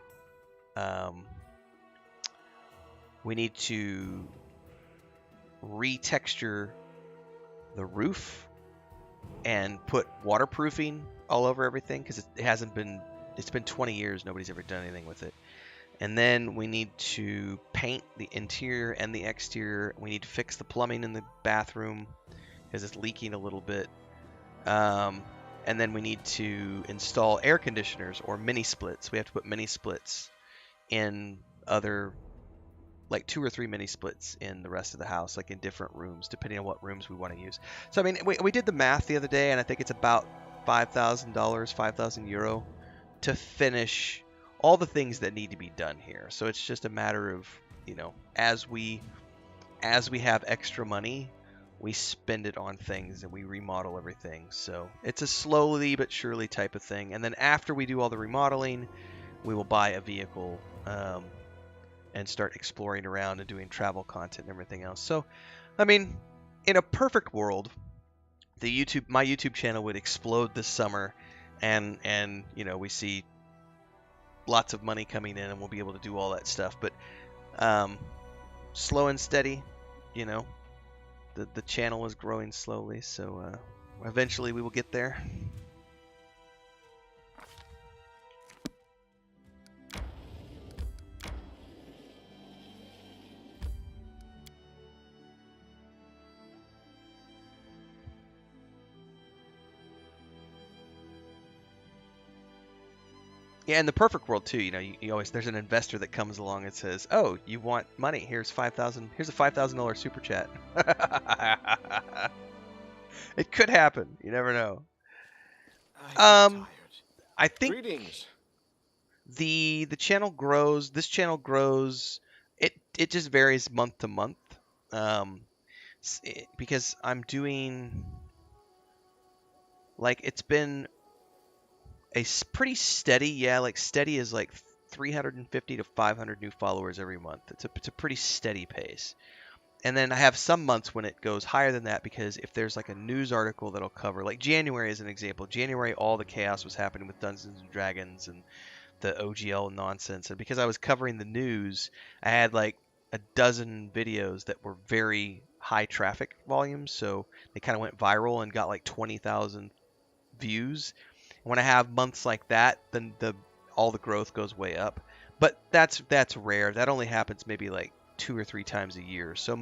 retexture the roof and put waterproofing all over everything, because it's been 20 years, nobody's ever done anything with it. And then we need to paint the interior and the exterior. We need to fix the plumbing in the bathroom because it's leaking a little bit. And then we need to install air conditioners or mini splits. We have to put mini splits in other, like 2 or 3 mini splits in the rest of the house, like in different rooms, depending on what rooms we want to use. So, I mean, we did the math the other day, and I think it's about $5,000, 5,000 euro to finish all the things that need to be done here. So it's just a matter of, as we have extra money, we spend it on things and we remodel everything. So it's a slowly but surely type of thing. And then after we do all the remodeling, we will buy a vehicle and start exploring around and doing travel content and everything else. So, I mean, in a perfect world, my YouTube channel would explode this summer, and we see lots of money coming in and we'll be able to do all that stuff. But slow and steady, the channel is growing slowly, so eventually we will get there. Yeah, in the perfect world too, you always, there's an investor that comes along and says, "Oh, you want money? Here's a $5,000 super chat." It could happen. You never know. I think Greetings. the channel grows. This channel grows. It just varies month to month, because I'm doing, like, it's been a pretty steady, like steady is like 350 to 500 new followers every month. It's a pretty steady pace. And then I have some months when it goes higher than that, because if there's like a news article that'll cover, like January as an example. January, all the chaos was happening with Dungeons and Dragons and the OGL nonsense. And because I was covering the news, I had like a dozen videos that were very high traffic volumes. So they kind of went viral and got like 20,000 views. When I have months like that, then all the growth goes way up. But that's rare. That only happens maybe like 2 or 3 times a year. So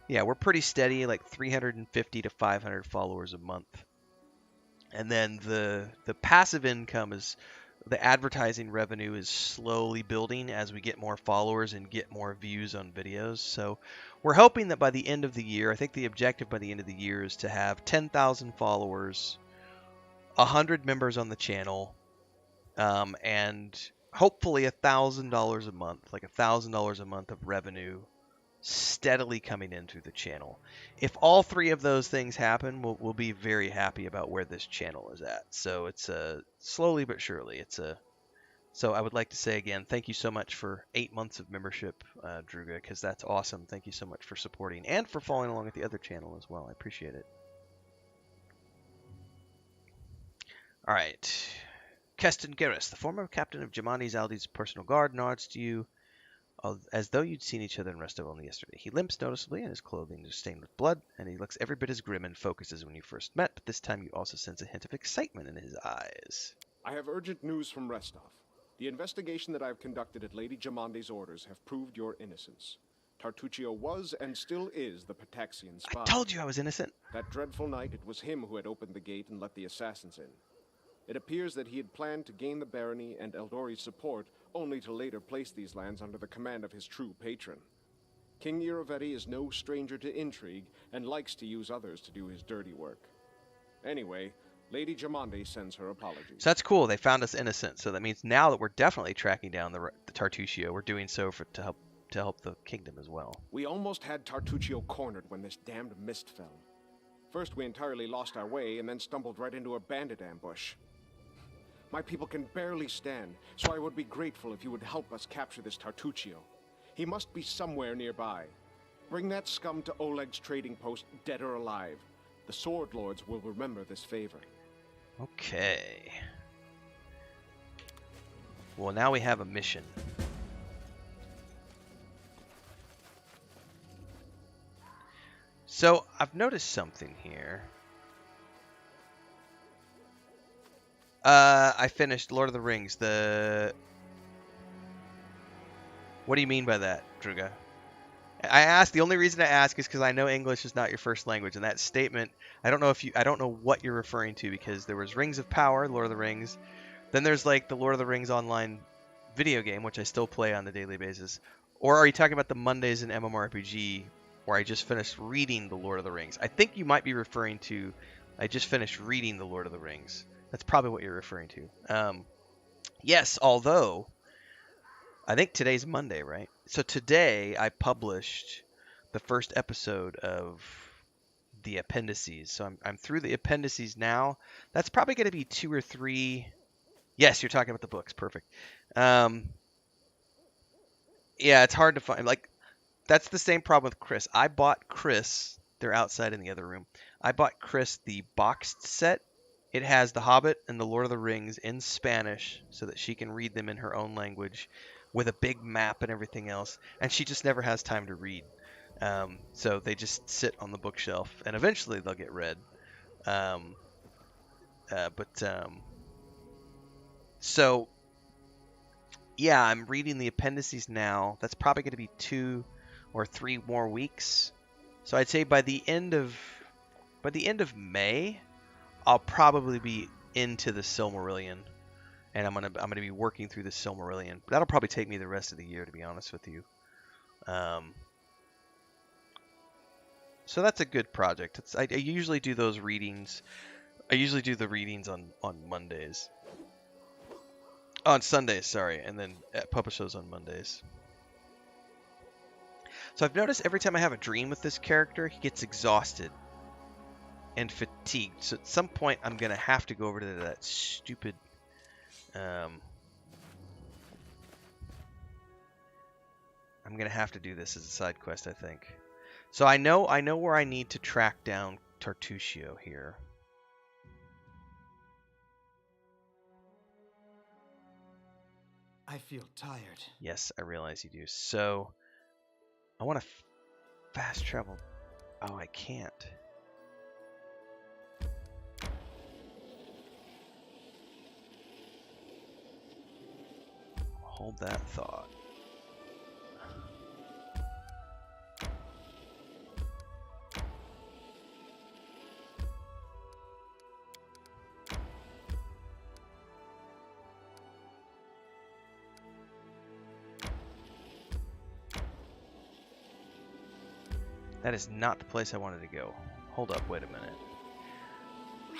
we're pretty steady, like 350 to 500 followers a month. And then the passive income is, the advertising revenue is slowly building as we get more followers and get more views on videos. So we're hoping that by the end of the year, I think the objective by the end of the year is to have 10,000 followers, 100 members on the channel, and hopefully $1,000 a month, like $1,000 a month of revenue steadily coming in through the channel. If all 3 of those things happen, we'll be very happy about where this channel is at. So it's slowly but surely. So I would like to say again, thank you so much for 8 months of membership, Druga, because that's awesome. Thank you so much for supporting and for following along with the other channel as well. I appreciate it. All right. Keston Garris, the former captain of Jamani Zaldi's personal guard, nods to you as though you'd seen each other in Resto only yesterday. He limps noticeably, and his clothing is stained with blood, and he looks every bit as grim and focused as when you first met, but this time you also sense a hint of excitement in his eyes. I have urgent news from Restov. The investigation that I have conducted at Lady Jamandi's orders have proved your innocence. Tartuccio was and still is the Pataxian spy. I told you I was innocent. That dreadful night, it was him who had opened the gate and let the assassins in. It appears that he had planned to gain the barony and Eldori's support, only to later place these lands under the command of his true patron. King Iravetti is no stranger to intrigue, and likes to use others to do his dirty work. Anyway, Lady Jamandi sends her apologies. So that's cool. They found us innocent. So that means now that we're definitely tracking down the Tartuccio, we're doing so to help the kingdom as well. We almost had Tartuccio cornered when this damned mist fell. First we entirely lost our way, and then stumbled right into a bandit ambush. My people can barely stand, so I would be grateful if you would help us capture this Tartuccio. He must be somewhere nearby. Bring that scum to Oleg's trading post, dead or alive. The Sword Lords will remember this favor. Okay. Well, now we have a mission. So, I've noticed something here. I finished Lord of the Rings. What do you mean by that, Druga? The only reason I ask is because I know English is not your first language, and that statement, I don't know what you're referring to, because there was Rings of Power, Lord of the Rings, then there's like the Lord of the Rings online video game, which I still play on a daily basis, or are you talking about the Mondays in MMORPG, where I just finished reading the Lord of the Rings? I think you might be referring to, I just finished reading the Lord of the Rings. That's probably what you're referring to. Yes, although I think today's Monday, right? So today I published the first episode of the appendices. So I'm through the appendices now. That's probably going to be 2 or 3. Yes, you're talking about the books. Perfect. Yeah, it's hard to find. Like, that's the same problem with Chris. I bought Chris. They're outside in the other room. I bought Chris the boxed set. It has The Hobbit and The Lord of the Rings in Spanish so that she can read them in her own language with a big map and everything else. And she just never has time to read. So they just sit on the bookshelf, and eventually they'll get read. So, yeah, I'm reading the appendices now. That's probably going to be 2 or 3 more weeks. So I'd say by the end of May, I'll probably be into the Silmarillion, and I'm gonna be working through the Silmarillion. That'll probably take me the rest of the year, to be honest with you. So that's a good project. I usually do those readings. I usually do the readings on Mondays. On Sundays, sorry, and then publish those on Mondays. So I've noticed every time I have a dream with this character, he gets exhausted and fatigued. So at some point, I'm going to have to go over to that stupid... I'm going to have to do this as a side quest, I think. So I know where I need to track down Tartuccio here. I feel tired. Yes, I realize you do. So I want to fast travel. Oh, I can't. Hold that thought. That is not the place I wanted to go. Hold up, wait a minute.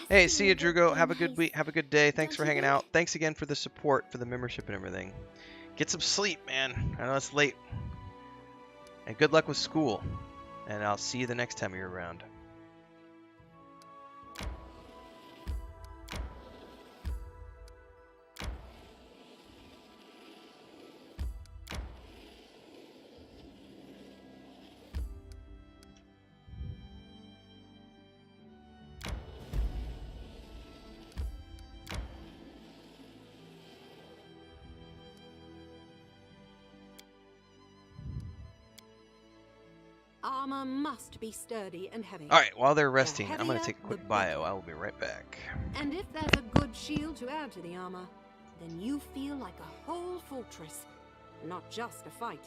Hey, see you, Drugo. Have a good week. Have a good day. Thanks for hanging out. Thanks again for the support, for the membership and everything. Get some sleep, man. I know it's late. And good luck with school. And I'll see you the next time you're around. Armor must be sturdy and heavy. Alright, while they're resting, I'm going to heavier, take a quick the bio. better. I will be right back. And if there's a good shield to add to the armor, then you feel like a whole fortress, not just a fighter.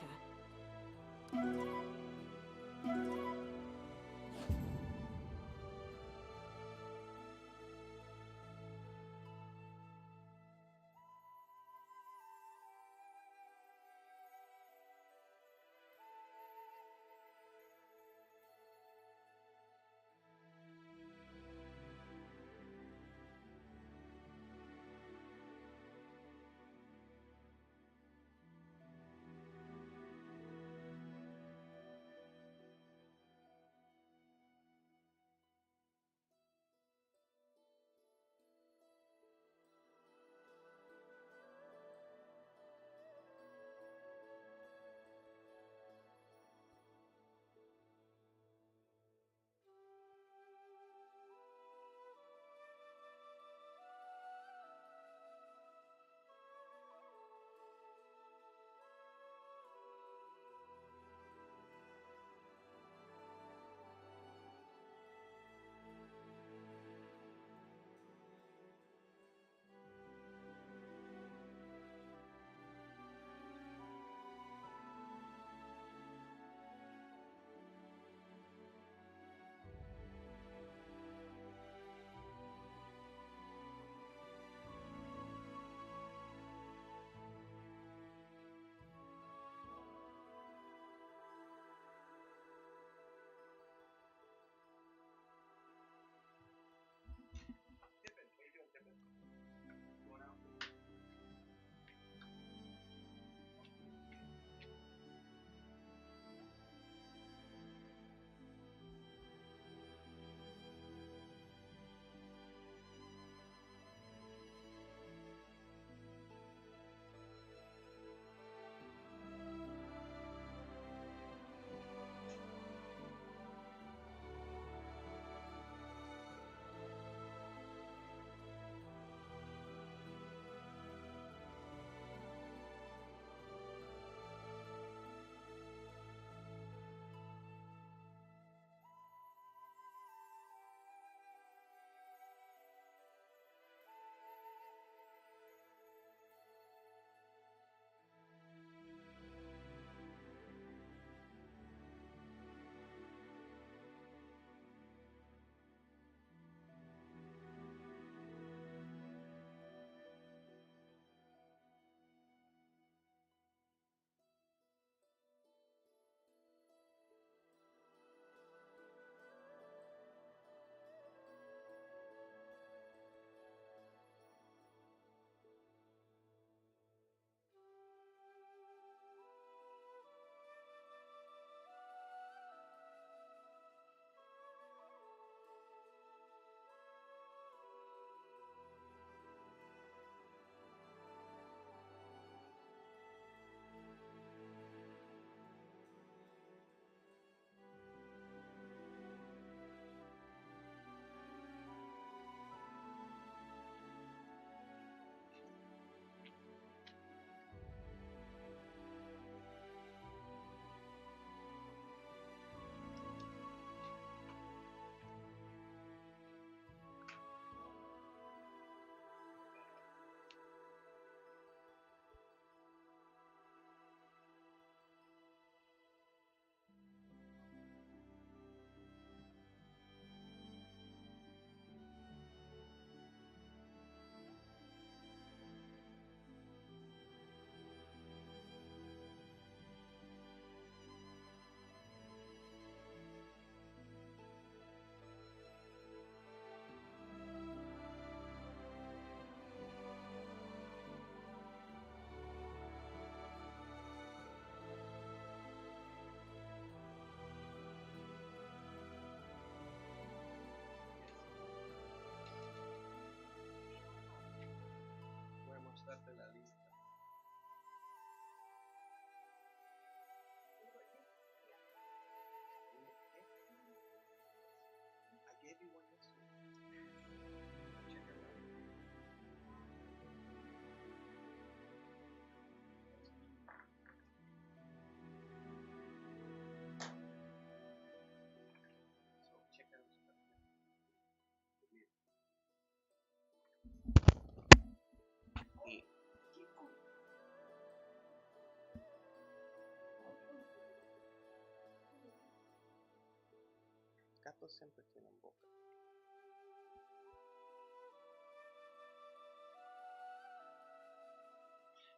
Gatos siempre tienen boca.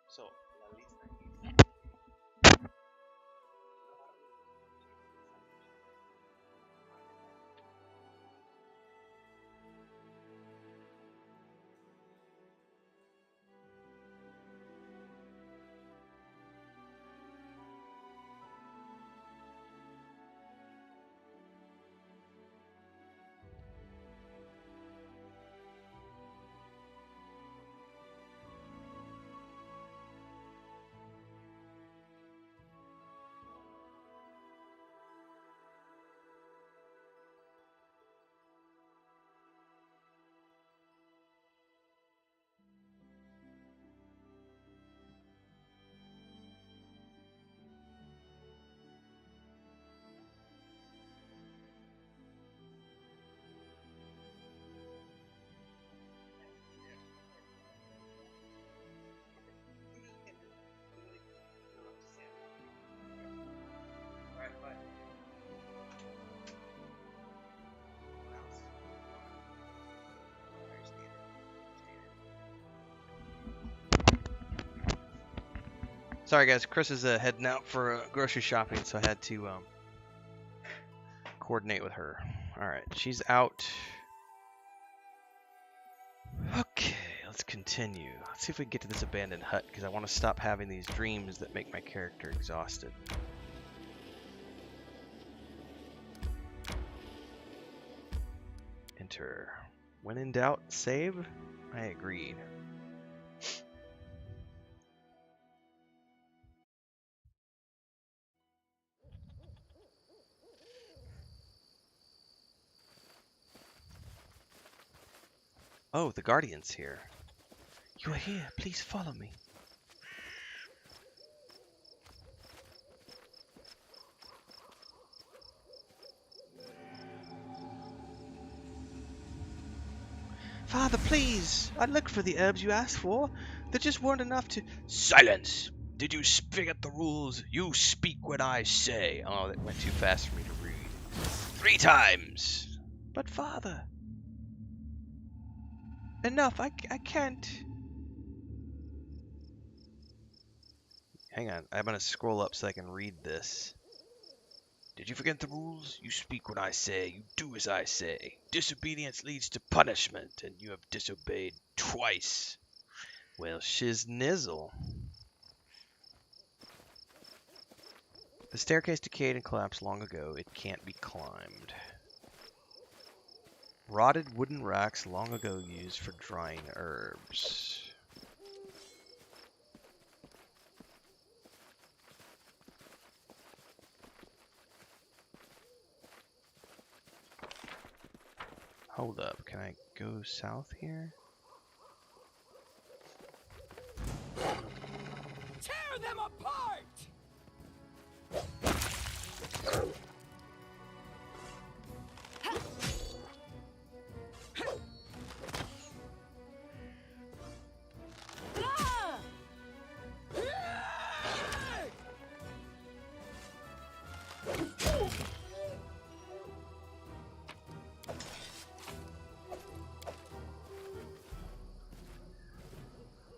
So, la lista. Sorry guys, Chris is heading out for grocery shopping, so I had to coordinate with her. Alright, she's out. Okay, let's continue. Let's see if we can get to this abandoned hut, because I want to stop having these dreams that make my character exhausted. Enter. When in doubt, save? I agreed. Oh, the Guardian's here. You are here. Please follow me. Father, please! I looked for the herbs you asked for. There just weren't enough to... Silence! Did you forget the rules? You speak when I say. Oh, that went too fast for me to read. 3 times! But Father... Enough, I can't... Hang on, I'm gonna scroll up so I can read this. Did you forget the rules? You speak when I say, you do as I say. Disobedience leads to punishment, and you have disobeyed twice. Well, shiznizzle. The staircase decayed and collapsed long ago. It can't be climbed. Rotted wooden racks long ago used for drying herbs. Hold up, can I go south here? Tear them apart!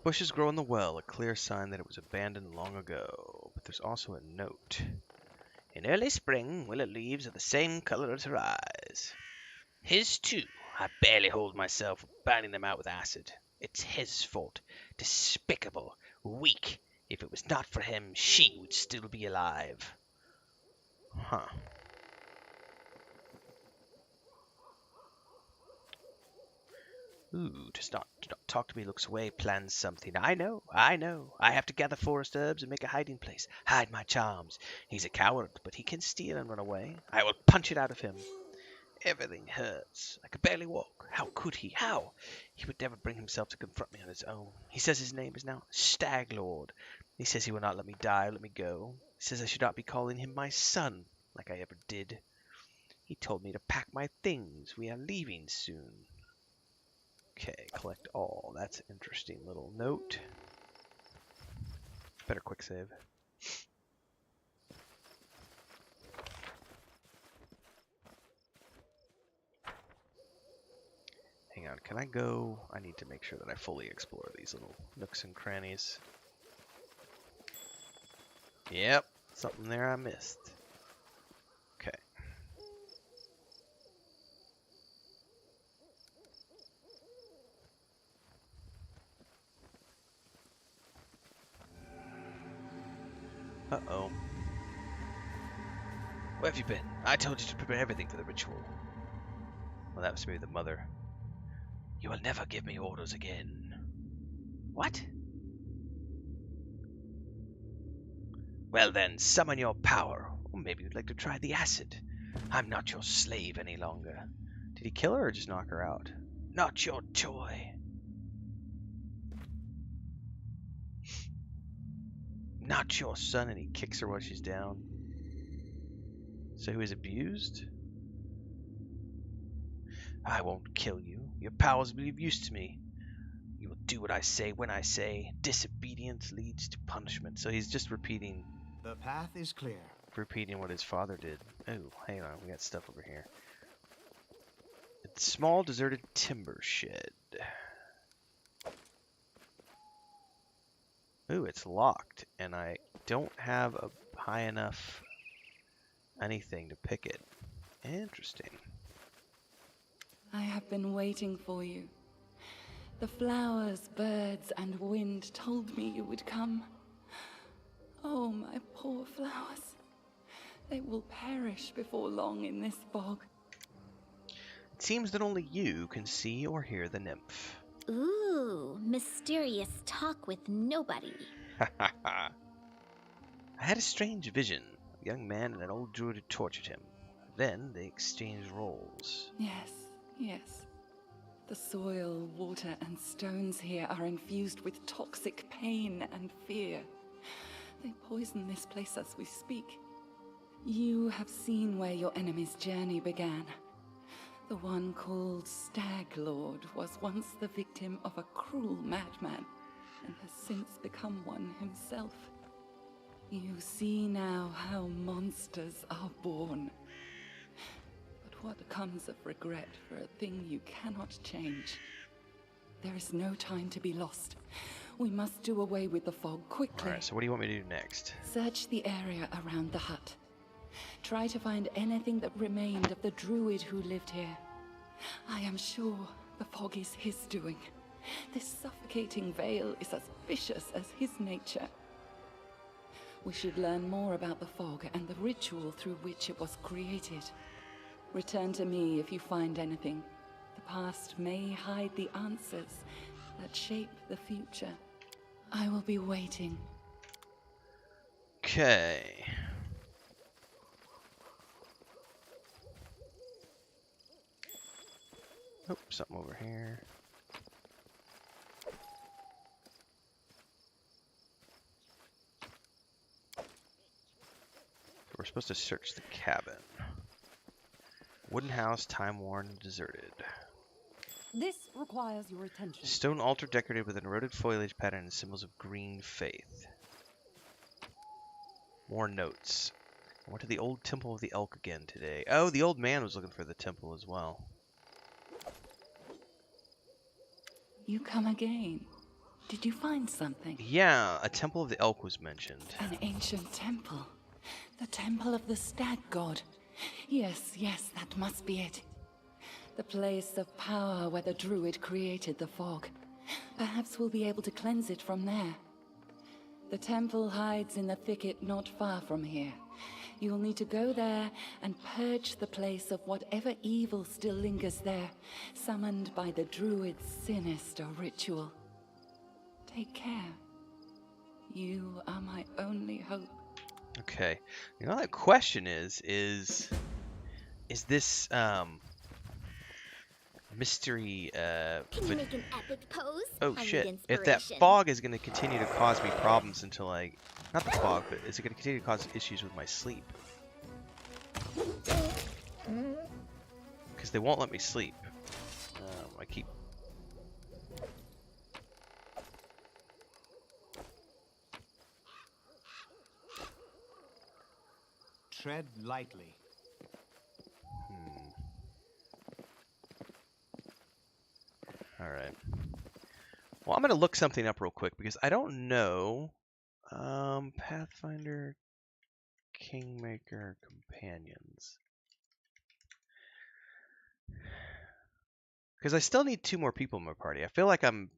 Bushes grow in the well, a clear sign that it was abandoned long ago. But there's also a note. In early spring, willow leaves are the same color as her eyes. His too. I barely hold myself from burning them out with acid. It's his fault. Despicable. Weak. If it was not for him, she would still be alive. Huh. Ooh, does not talk to me, looks away, plans something. I know. I have to gather forest herbs and make a hiding place. Hide my charms. He's a coward, but he can steal and run away. I will punch it out of him. Everything hurts. I could barely walk. How could he? How? He would never bring himself to confront me on his own. He says his name is now Stag Lord. He says he will not let me die or let me go. He says I should not be calling him my son, like I ever did. He told me to pack my things. We are leaving soon. Okay, collect all. That's an interesting little note. Better quick save. Hang on, can I go? I need to make sure that I fully explore these little nooks and crannies. Yep, something there I missed. Okay. Uh-oh. Where have you been? I told you to prepare everything for the ritual. Well, that was maybe the mother. You will never give me orders again. What? Well then, summon your power. Or maybe you'd like to try the acid. I'm not your slave any longer. Did he kill her or just knock her out? Not your toy. Not your son, and he kicks her while she's down. So he was abused? I won't kill you. Your powers will be of use to me. You will do what I say when I say. Disobedience leads to punishment. So he's just repeating. The path is clear. Repeating what his father did. Oh, hang on. We got stuff over here. A small deserted timber shed. Ooh, it's locked, and I don't have a high enough anything to pick it. Interesting. I have been waiting for you. The flowers, birds, and wind told me you would come. Oh, my poor flowers. They will perish before long in this bog. It seems that only you can see or hear the nymph. Ooh, mysterious talk with nobody. I had a strange vision. A young man and an old druid had tortured him. Then they exchanged roles. Yes, yes. The soil, water, and stones here are infused with toxic pain and fear. They poison this place as we speak. You have seen where your enemy's journey began. The one called Stag Lord was once the victim of a cruel madman, and has since become one himself. You see now how monsters are born. But what comes of regret for a thing you cannot change? There is no time to be lost. We must do away with the fog quickly. Alright, so what do you want me to do next? Search the area around the hut. Try to find anything that remained of the druid who lived here. I am sure the fog is his doing. This suffocating veil is as vicious as his nature. We should learn more about the fog and the ritual through which it was created. Return to me if you find anything. The past may hide the answers that shape the future. I will be waiting. Okay. Oh, something over here. We're supposed to search the cabin. Wooden house, time-worn, deserted. This requires your attention. Stone altar decorated with an eroded foliage pattern and symbols of green faith. More notes. I went to the old Temple of the Elk again today. Oh, the old man was looking for the temple as well. You come again. Did you find something? Yeah, a Temple of the Elk was mentioned. An ancient temple. The temple of the stag god. Yes, yes, that must be it. The place of power where the druid created the fog. Perhaps we'll be able to cleanse it from there. The temple hides in the thicket not far from here. You'll need to go there and purge the place of whatever evil still lingers there, summoned by the druid's sinister ritual. Take care. You are my only hope. Okay. You know, the question is this mystery Can you make an epic pose? oh I need shit. If that inspiration. fog is going to continue to cause me problems until I... Not the fog, but is it going to continue to cause issues with my sleep? Because they won't let me sleep. I keep... Tread lightly. Alright. Well, I'm going to look something up real quick because I don't know. Pathfinder, Kingmaker, Companions. Because I still need 2 more people in my party. I feel like I'm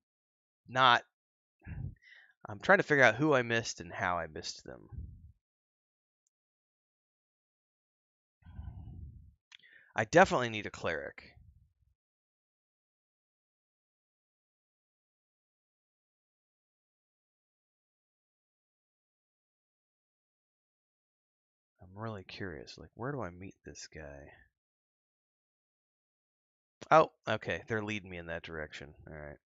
trying to figure out who I missed and how I missed them. I definitely need a cleric. I'm really curious. Like, where do I meet this guy? Oh, okay. They're leading me in that direction. All right.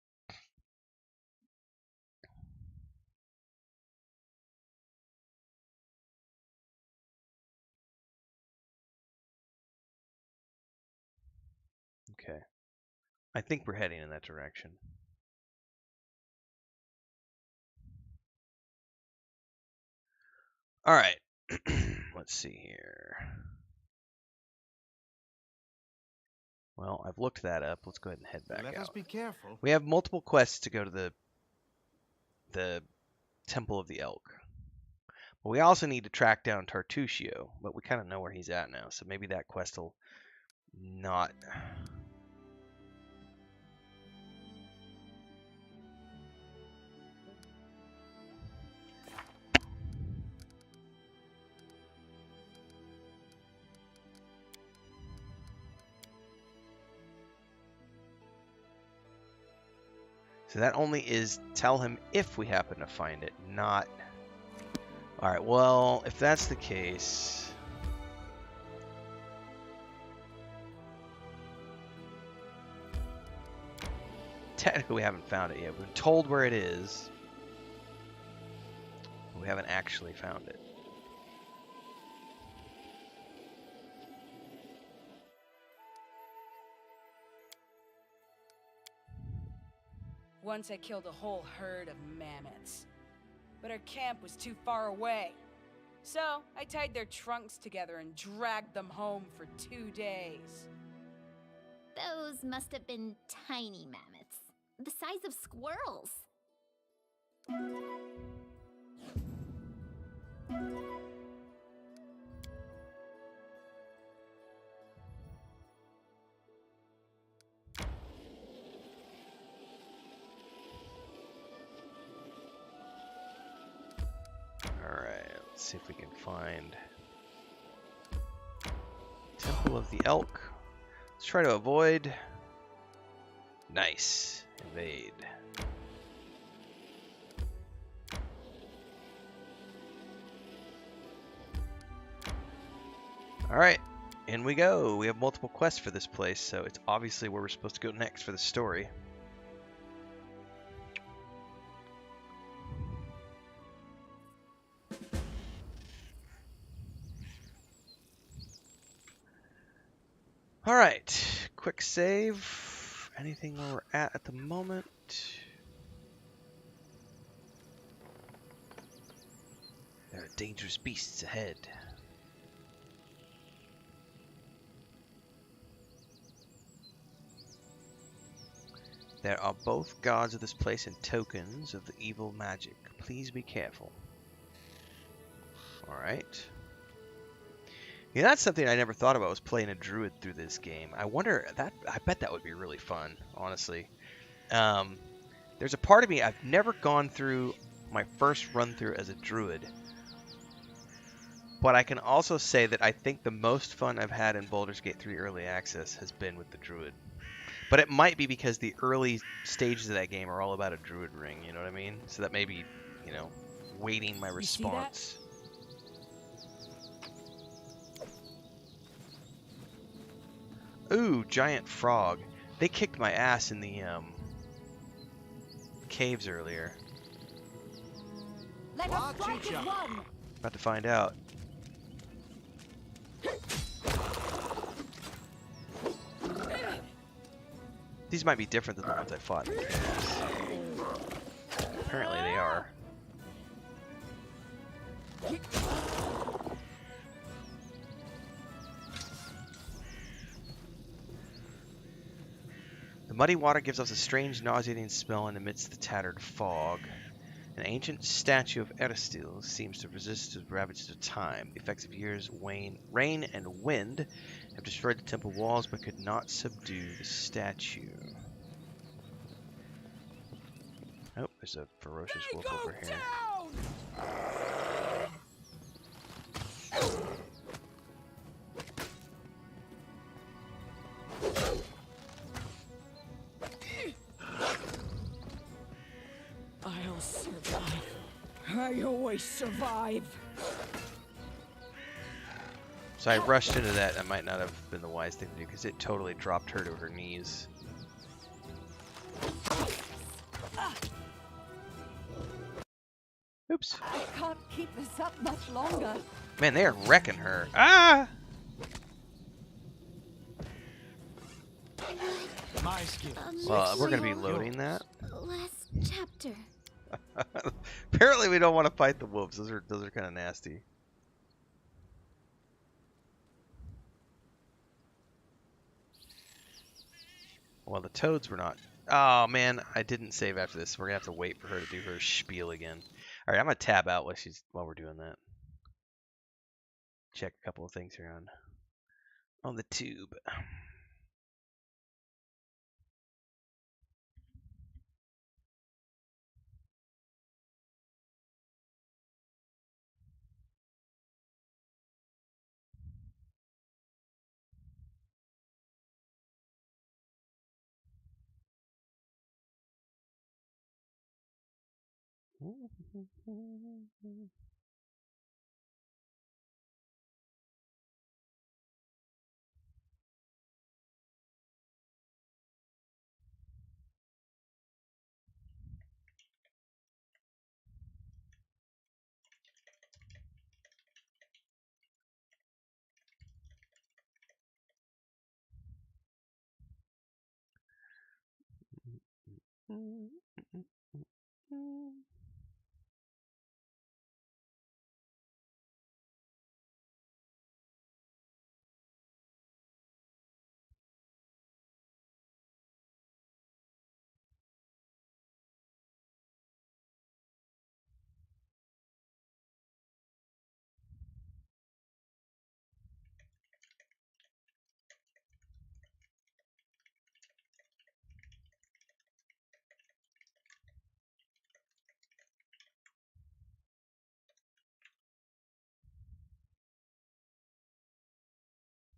Okay. I think we're heading in that direction. All right. Let's see here. Well, I've looked that up. Let's go ahead and head back Let out. us be careful. We have multiple quests to go to the Temple of the Elk. But we also need to track down Tartusio, but we kind of know where he's at now, so maybe that quest will not... So that only is tell him if we happen to find it, not... Alright, well, if that's the case... Technically we haven't found it yet. We've been told where it is, but we haven't actually found it. Once I killed a whole herd of mammoths. But our camp was too far away. So I tied their trunks together and dragged them home for 2 days. Those must have been tiny mammoths, the size of squirrels. Alright, let's see if we can find Temple of the Elk. Let's try to avoid. Nice. Evade. Alright, in we go. We have multiple quests for this place, so it's obviously where we're supposed to go next for the story. Alright, quick save. Anything where we're at the moment? There are dangerous beasts ahead. There are both gods of this place and tokens of the evil magic. Please be careful. Alright. Yeah, that's something I never thought about, was playing a druid through this game. I bet that would be really fun, honestly. There's a part of me, I've never gone through my first run through as a druid. But I can also say that I think the most fun I've had in Baldur's Gate 3 Early Access has been with the Druid. But it might be because the early stages of that game are all about a Druid ring, you know what I mean? So that may be, you know, weighting my response. Ooh, giant frog. They kicked my ass in the caves earlier. Let us strike as one. About to find out. These might be different than the ones I fought in the caves. Apparently they are. The muddy water gives off a strange nauseating smell and amidst the tattered fog. An ancient statue of Eristil seems to resist the ravages of time. The effects of years, rain, and wind have destroyed the temple walls, but could not subdue the statue. Oh, there's a ferocious wolf over here. I'll survive. I always survive. So I rushed into that. That might not have been the wise thing to do because it totally dropped her to her knees. Oops. I can't keep this up much longer. Man, they are wrecking her. Ah! My skill. Well, we're going to be loading that. Last chapter. Apparently we don't want to fight the wolves. Those are kind of nasty. Well, the toads were not. Oh man, I didn't save after this. We're gonna have to wait for her to do her spiel again. All right, I'm gonna tab out while we're doing that. Check a couple of things here on the tube.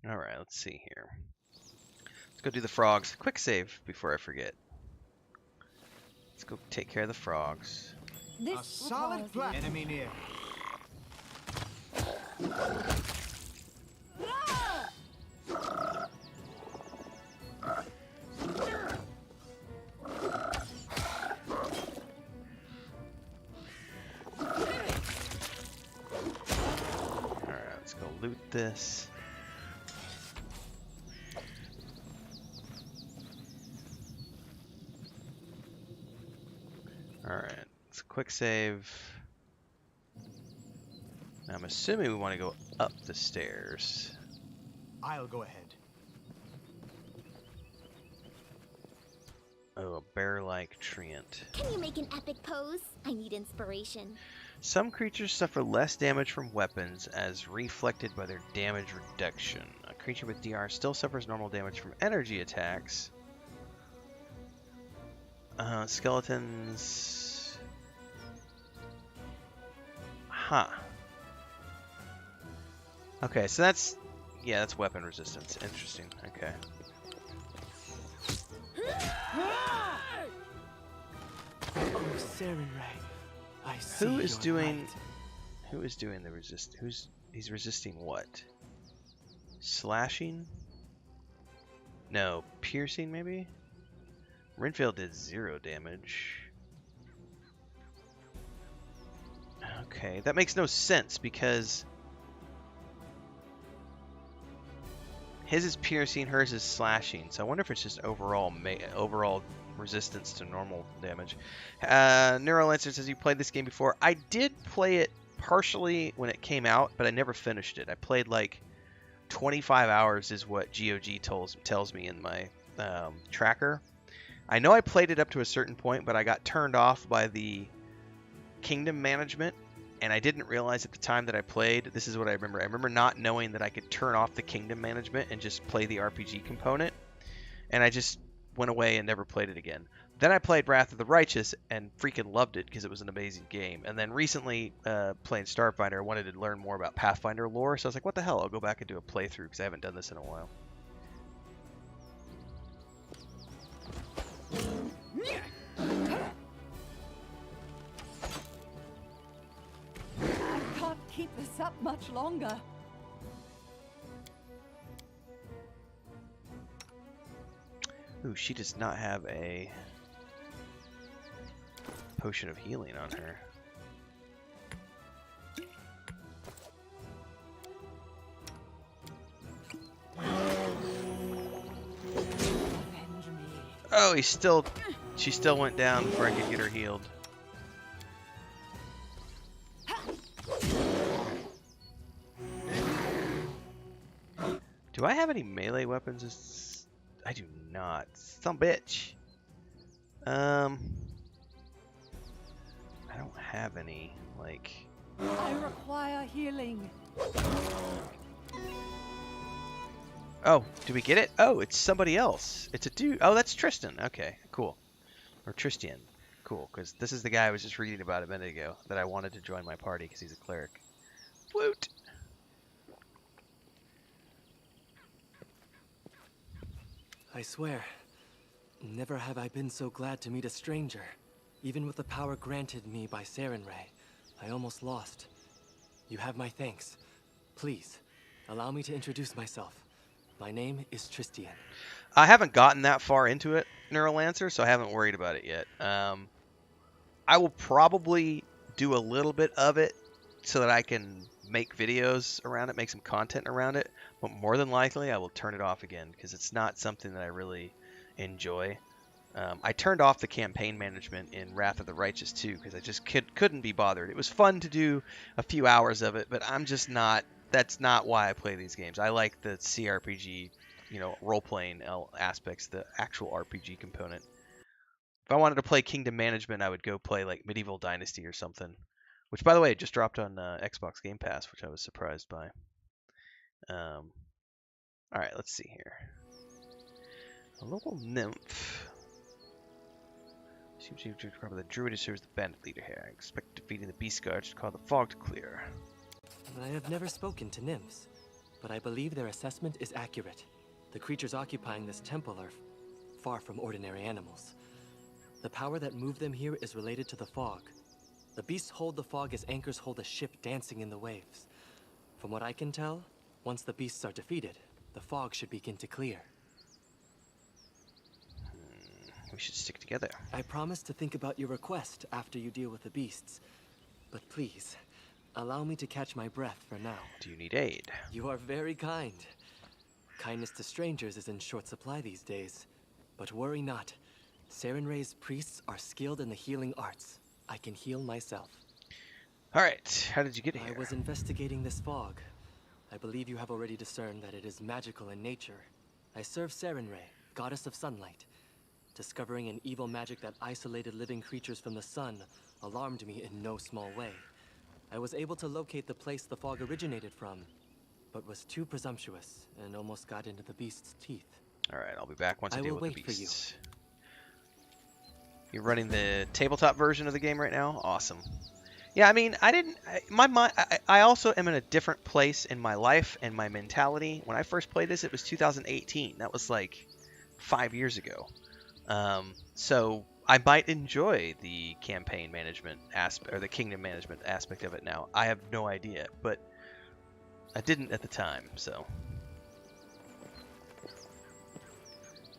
All right, let's see here. Let's go do the frogs. Quick save before I forget. Let's go take care of the frogs. A solid plan. Enemy near. Alright, let's go loot this. Alright, let's quick save. Now I'm assuming we want to go up the stairs. I'll go ahead. Oh, a bear-like treant. Can you make an epic pose? I need inspiration. Some creatures suffer less damage from weapons as reflected by their damage reduction. A creature with DR still suffers normal damage from energy attacks. Skeletons. Huh. Okay, so that's weapon resistance. Interesting. Okay. Oh, Sarenrae, I see Who is your doing? light. Who is doing the resist? He's resisting what? Slashing? No, piercing maybe. Renfail did 0 damage. Okay, that makes no sense because his is piercing, hers is slashing. So I wonder if it's just overall resistance to normal damage. Neurolancer says you played this game before. I did play it partially when it came out, but I never finished it. I played like 25 hours is what GOG tells me in my tracker. I know I played it up to a certain point, but I got turned off by the kingdom management, and I didn't realize at the time that I played. This is what I remember. I remember not knowing that I could turn off the kingdom management and just play the RPG component, and I just went away and never played it again. Then I played Wrath of the Righteous and freaking loved it because it was an amazing game. And then recently, playing Starfinder, I wanted to learn more about Pathfinder lore, so I was like, what the hell, I'll go back and do a playthrough because I haven't done this in a while. I can't keep this up much longer. Ooh, she does not have a potion of healing on her. Oh, she still went down before I could get her healed. Do I have any melee weapons? I do not. Some bitch. I don't have any, like... I require healing. Oh, do we get it? Oh, it's somebody else. It's a dude. Oh, that's Tristan. Okay, cool. Or Tristian. Cool, because this is the guy I was just reading about a minute ago that I wanted to join my party because he's a cleric. Woot! I swear, never have I been so glad to meet a stranger. Even with the power granted me by Sarenrae, I almost lost. You have my thanks. Please, allow me to introduce myself. My name is Tristian. I haven't gotten that far into it, Neurolancer, so I haven't worried about it yet. I will probably do a little bit of it so that I can make videos around it, make some content around it, but more than likely I will turn it off again because it's not something that I really enjoy. I turned off the campaign management in Wrath of the Righteous too because I just couldn't be bothered. It was fun to do a few hours of it, but I'm just not. That's not why I play these games. I like the CRPG, role-playing aspects, the actual RPG component. If I wanted to play Kingdom Management, I would go play like Medieval Dynasty or something. Which, by the way, just dropped on Xbox Game Pass, which I was surprised by. All right, let's see here. A local nymph. Seems to be the druid who serves the bandit leader here. I expect defeating the beast guards to cause the fog to clear. I have never spoken to nymphs, but I believe their assessment is accurate. The creatures occupying this temple are far from ordinary animals. The power that moved them here is related to the fog. The beasts hold the fog as anchors hold a ship dancing in the waves. From what I can tell, once the beasts are defeated, the fog should begin to clear. We should stick together. I promise to think about your request after you deal with the beasts. But please, allow me to catch my breath for now. Do you need aid? You are very kind. Kindness to strangers is in short supply these days. But worry not. Sarenrae's priests are skilled in the healing arts. I can heal myself. Alright, how did you get here? I was investigating this fog. I believe you have already discerned that it is magical in nature. I serve Sarenrae, goddess of sunlight. Discovering an evil magic that isolated living creatures from the sun alarmed me in no small way. I was able to locate the place the fog originated from, but was too presumptuous and almost got into the beast's teeth. Alright, I'll be back once I deal with the beasts. I will wait for you. You're running the tabletop version of the game right now? Awesome. Yeah, I mean, my mind. I also am in a different place in my life and my mentality. When I first played this, it was 2018. That was like 5 years ago. So I might enjoy the campaign management aspect or the kingdom management aspect of it now. I have no idea, but I didn't at the time. So,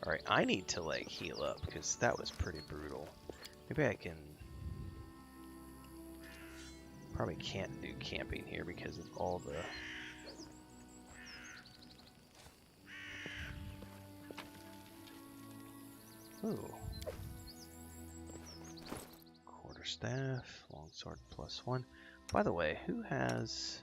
all right, I need to like heal up because that was pretty brutal. Maybe I can. Probably can't do camping here because of all the... Ooh. Quarterstaff, longsword +1. By the way, who has...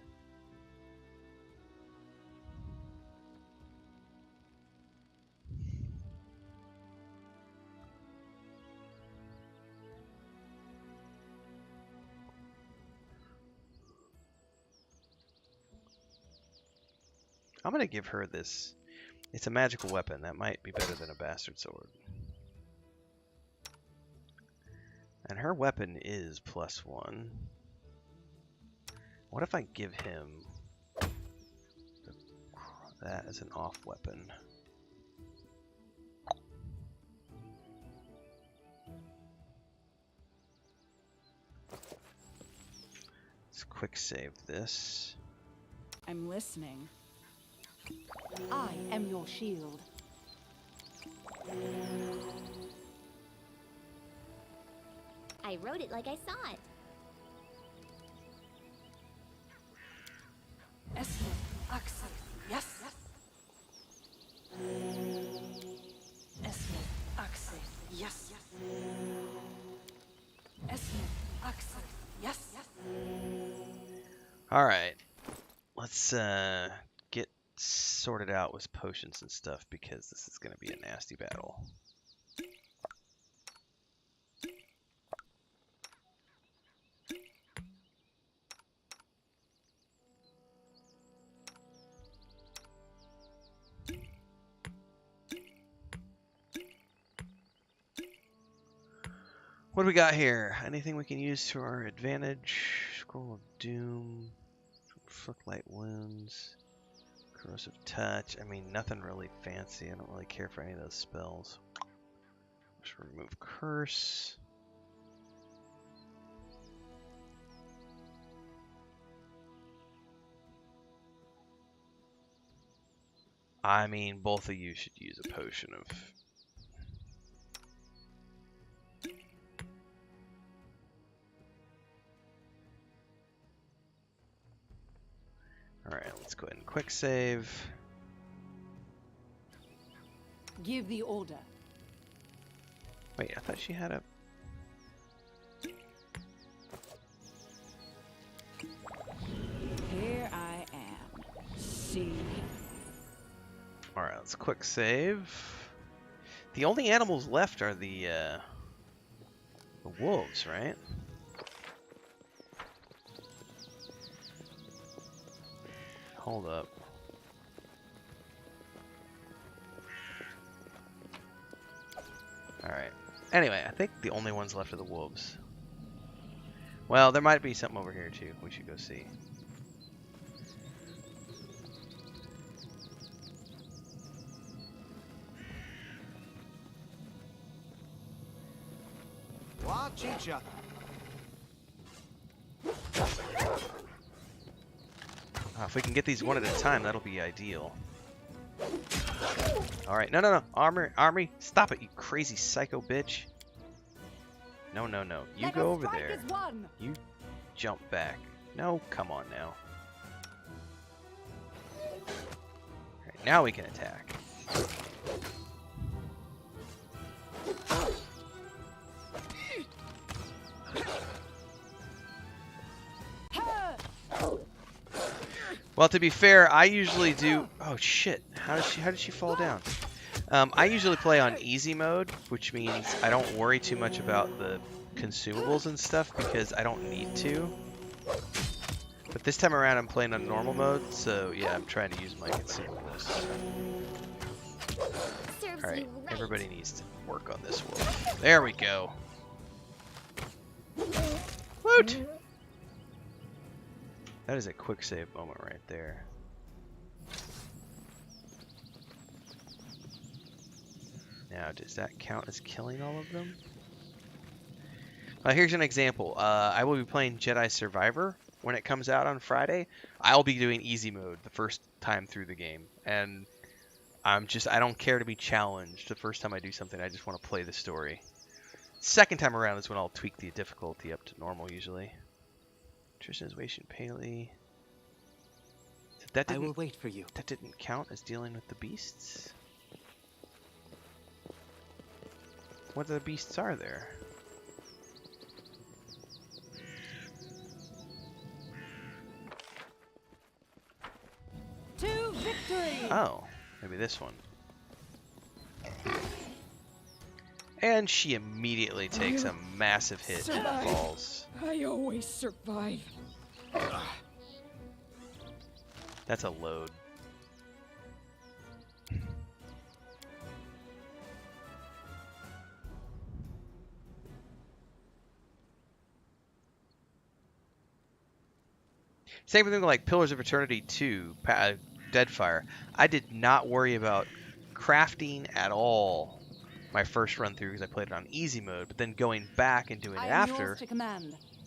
I'm going to give her this. It's a magical weapon. That might be better than a bastard sword. And her weapon is +1. What if I give him that as an off weapon? Let's quick save this. I'm listening. I am your shield. I wrote it like I saw it. Esme, Axel, yes. Esme, Axel, yes. Esme, Axel, yes. All right, let's get sorted out with potions and stuff because this is going to be a nasty battle. What do we got here? Anything we can use to our advantage? Scroll of Doom, inflict light wounds, corrosive touch. I mean, nothing really fancy. I don't really care for any of those spells. Just remove curse. I mean, both of you should use a potion of... Alright, let's go ahead and quick save. Give the order. Wait, I thought she had a... Here I am. See. Alright, let's quick save. The only animals left are the wolves, right? Hold up. Alright. Anyway, I think the only ones left are the wolves. Well, there might be something over here too. We should go see. Watch each other. If we can get these one at a time, that'll be ideal. Alright, no. Armory, stop it, you crazy psycho bitch. No. You go over there. You jump back. No, come on now. Alright, now we can attack. Well, to be fair, I usually do... Oh, shit. How did she fall down? I usually play on easy mode, which means I don't worry too much about the consumables and stuff because I don't need to. But this time around, I'm playing on normal mode, so yeah, I'm trying to use my consumables. Alright, everybody needs to work on this wolf. There we go. Woot! That is a quick save moment right there. Now, does that count as killing all of them? Here's an example. I will be playing Jedi Survivor when it comes out on Friday. I'll be doing easy mode the first time through the game. And I don't care to be challenged. The first time I do something, I just want to play the story. Second time around is when I'll tweak the difficulty up to normal usually. Trishization Paley. I will wait for you. That didn't count as dealing with the beasts? What other beasts are there? To victory! Oh, maybe this one. And she immediately takes a massive hit and falls. I always survive. That's a load. Same thing with like Pillars of Eternity 2, Deadfire. I did not worry about crafting at all my first run through because I played it on easy mode, but then going back and doing it after,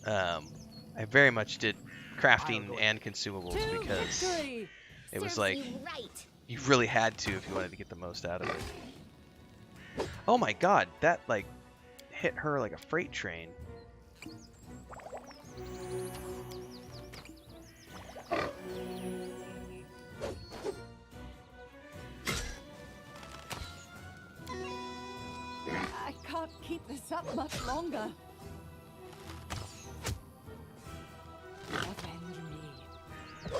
I very much did crafting and consumables because it was like you really had to if you wanted to get the most out of it. Oh my god, that like hit her like a freight train. I can't keep this up much longer. Avenge me.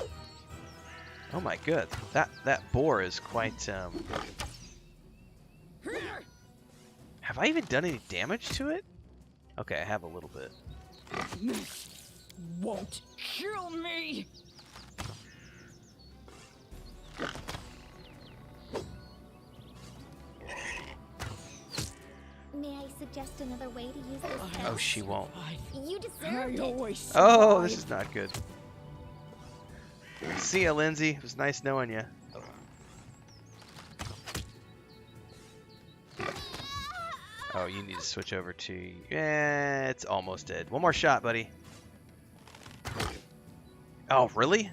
Oh my god, that boar is quite Have I even done any damage to it? Okay, I have a little bit. This won't kill me. May I suggest another way to use this Oh, spell? she won't. You deserved it. Oh, this is not good. See ya, Lindsay. It was nice knowing you. Oh, you need to switch over to... Yeah, it's almost dead. One more shot, buddy. Oh, really?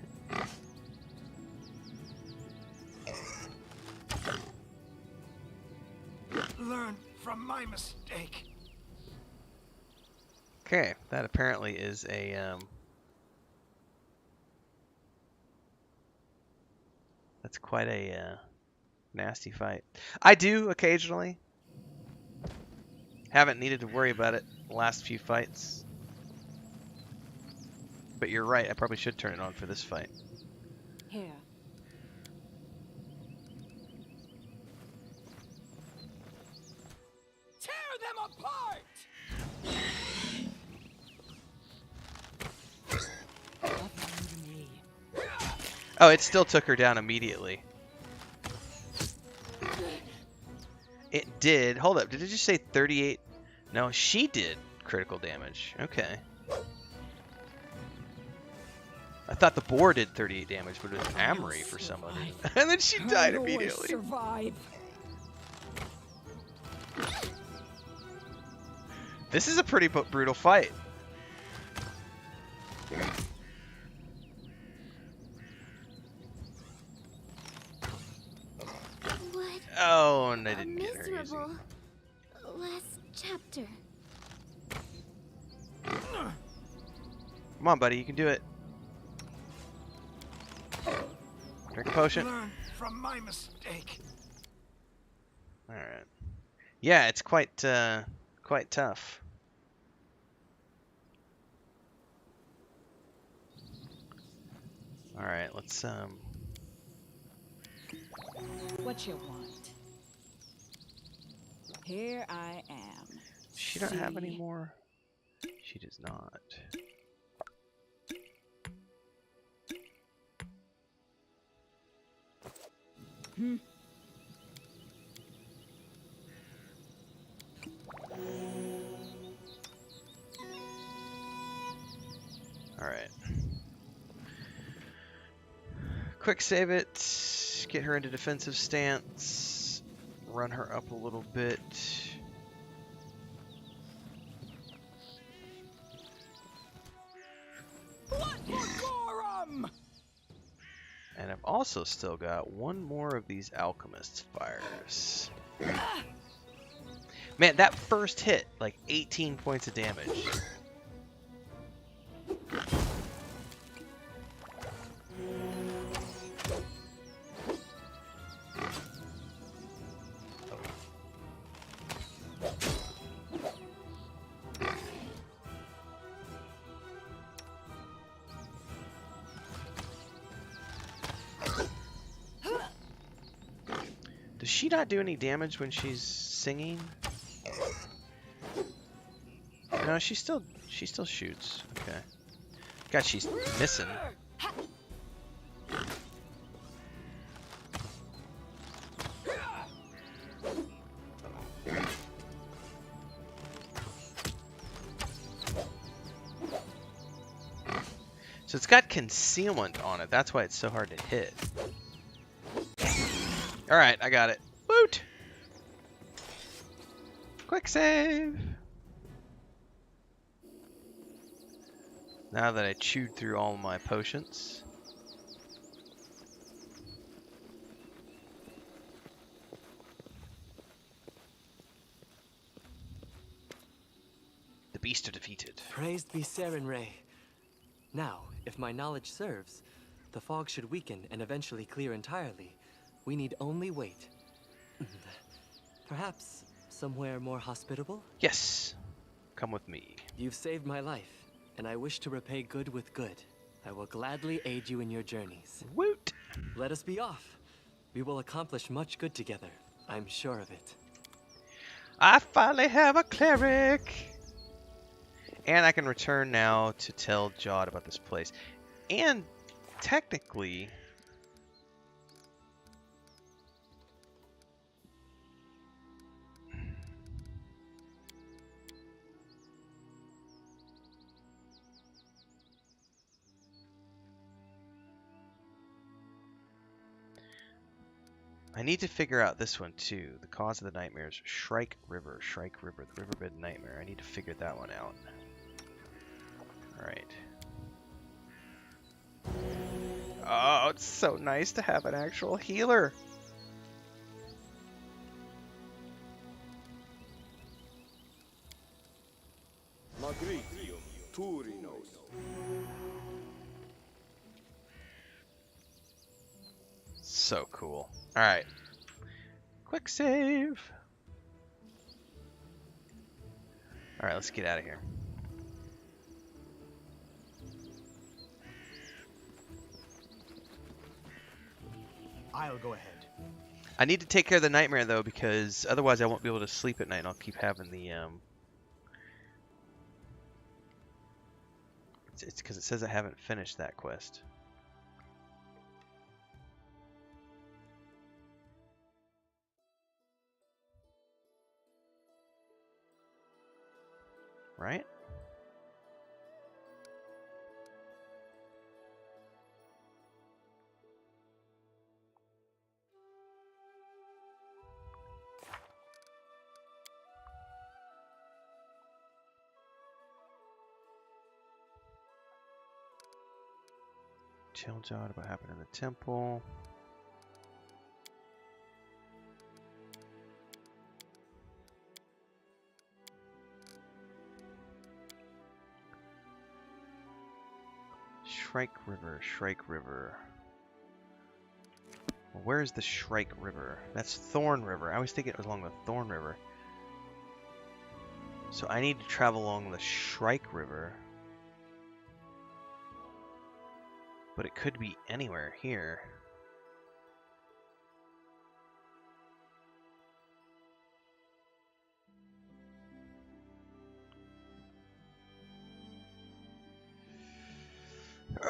Learn from my mistake. Okay, that apparently is a... That's quite a nasty fight. I do occasionally. Haven't needed to worry about it the last few fights. But you're right, I probably should turn it on for this fight. Here. Tear them apart! Avenge me. Oh, it still took her down immediately. It did. Hold up. Did it just say 38? No, she did critical damage. Okay. I thought the boar did 38 damage, but it was Amory for some reason. And then she died immediately. Survive. This is a pretty brutal fight. What Oh, and I a didn't get her easy. miserable last chapter. Come on, buddy, you can do it. Drink a potion. Learn from my mistake. All right. Yeah, it's quite tough. All right, let's What you want? Here I am. Does she not have any See? more? She does not. All right. Quick save it. Get her into defensive stance. Run her up a little bit. And I've also still got one more of these alchemist fires. Man, that first hit, like 18 points of damage. Does she not do any damage when she's singing? No, she still shoots. Okay. God, she's missing. So it's got concealment on it. That's why it's so hard to hit. Alright, I got it. Woot! Quick save! Now that I chewed through all my potions. The beasts are defeated. Praised be Sarenrae. Now, if my knowledge serves, the fog should weaken and eventually clear entirely. We need only wait. Perhaps somewhere more hospitable? Yes. Come with me. You've saved my life, and I wish to repay good with good. I will gladly aid you in your journeys. Woot! Let us be off. We will accomplish much good together. I'm sure of it. I finally have a cleric! And I can return now to tell Jod about this place. And technically... I need to figure out this one too. The cause of the nightmares. Shrike River. Shrike River. The Riverbed Nightmare. I need to figure that one out. Alright. Oh, it's so nice to have an actual healer. So cool. Alright. Quick save. Alright, let's get out of here. I'll go ahead. I need to take care of the nightmare though, because otherwise I won't be able to sleep at night and I'll keep having the it's because it says I haven't finished that quest. Right? Tell Jod about what happened in the temple. Shrike River, Shrike River. Well, where is the Shrike River? That's Thorn River. I always think it was along the Thorn River. So I need to travel along the Shrike River. But it could be anywhere here.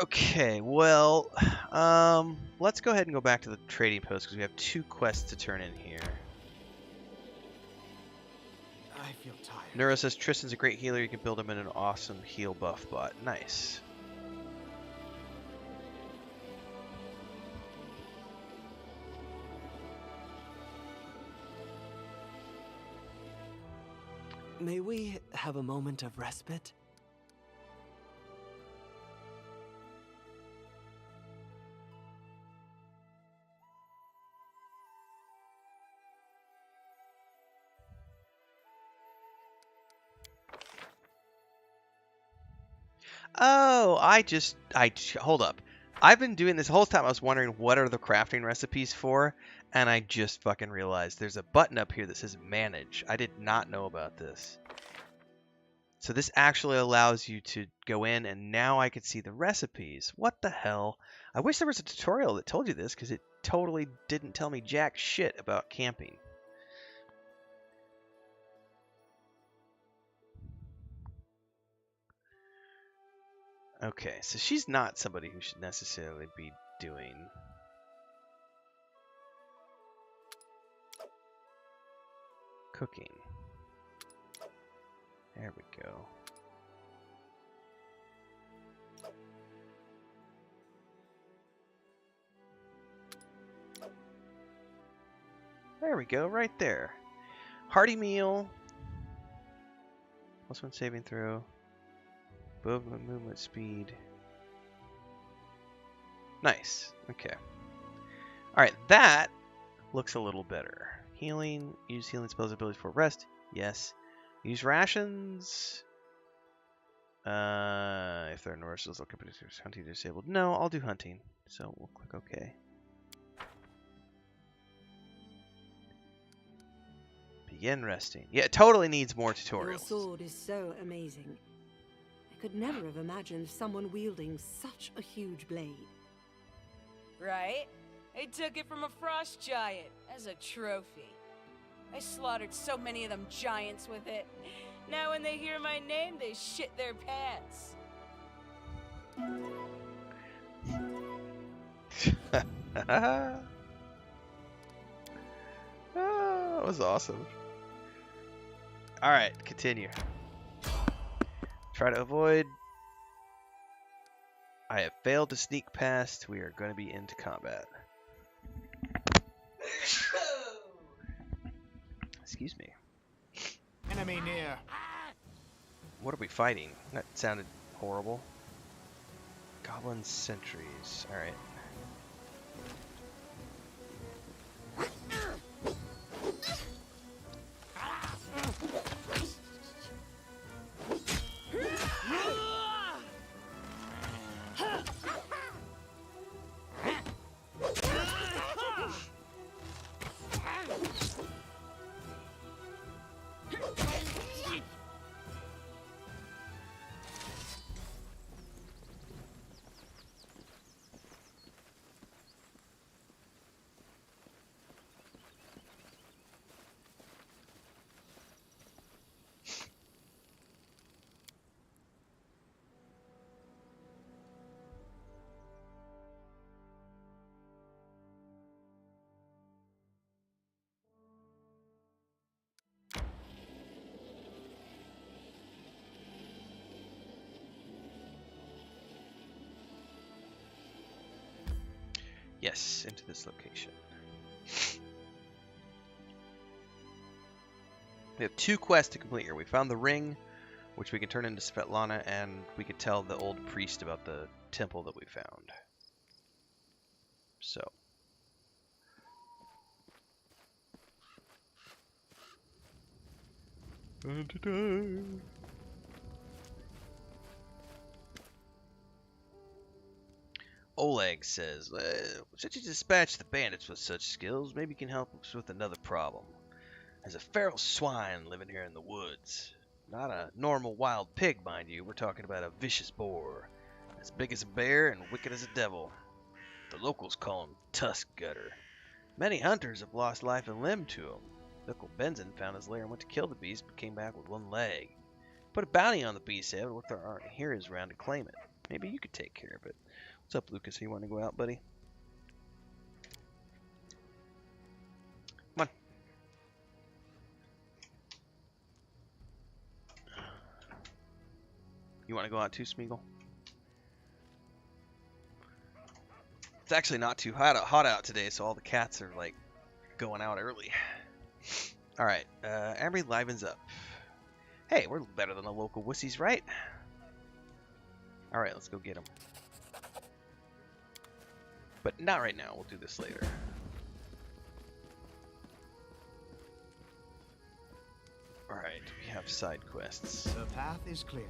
Okay, well, let's go ahead and go back to the trading post because we have 2 quests to turn in here. I feel tired. Neuro says Tristan's a great healer. You can build him in an awesome heal buff bot. Nice. May we have a moment of respite? Oh, hold up. I've been doing this whole time. I was wondering what are the crafting recipes for, and I just fucking realized there's a button up here that says manage. I did not know about this. So this actually allows you to go in, and now I can see the recipes. What the hell? I wish there was a tutorial that told you this, because it totally didn't tell me jack shit about camping. Okay, so she's not somebody who should necessarily be doing cooking. There we go. There we go, right there. Hearty meal. +1 saving throw. Movement speed. Nice. Okay. Alright, that looks a little better. Healing. Use healing spells abilities for rest. Yes. Use rations. If there are no rations, I'll company hunting disabled. No, I'll do hunting. So we'll click OK. Begin resting. Yeah, it totally needs more tutorials. Your sword is so amazing. I could never have imagined someone wielding such a huge blade. Right? I took it from a frost giant as a trophy. I slaughtered so many of them giants with it. Now when they hear my name, they shit their pants. That was awesome. Alright, continue. Try to avoid. I have failed to sneak past. We are going to be into combat. Excuse me. Enemy near. What are we fighting? That sounded horrible. Goblin sentries. Alright. Yes, into this location. We have 2 quests to complete here. We found the ring, which we can turn into Svetlana, and we could tell the old priest about the temple that we found. So. Oleg says, since you dispatched the bandits with such skills, maybe you can help us with another problem. There's a feral swine living here in the woods. Not a normal wild pig, mind you. We're talking about a vicious boar. As big as a bear and wicked as a devil. The locals call him Tusk Gutter. Many hunters have lost life and limb to him. Uncle Benson found his lair and went to kill the beast, but came back with 1 leg. Put a bounty on the beast, Ed. What if there aren't heroes around to claim it? Maybe you could take care of it. What's up, Lucas? You want to go out, buddy? Come on. You want to go out too, Smeagol? It's actually not too hot out today, so all the cats are like going out early. All right, Ambry livens up. Hey, we're better than the local wussies, right? Alright, let's go get them. But not right now, we'll do this later. Alright, we have side quests. The path is clear.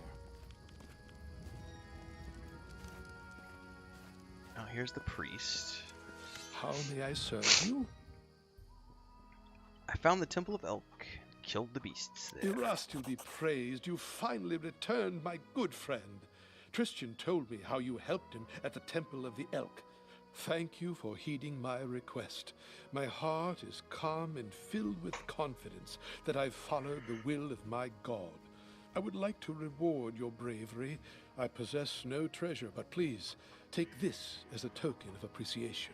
Now here's the priest. How may I serve you? I found the Temple of Elk, killed the beasts there. Erastil be praised, you finally returned, my good friend. Tristan told me how you helped him at the Temple of the Elk. Thank you for heeding my request. My heart is calm and filled with confidence that I've followed the will of my God. I would like to reward your bravery. I possess no treasure, but please, take this as a token of appreciation.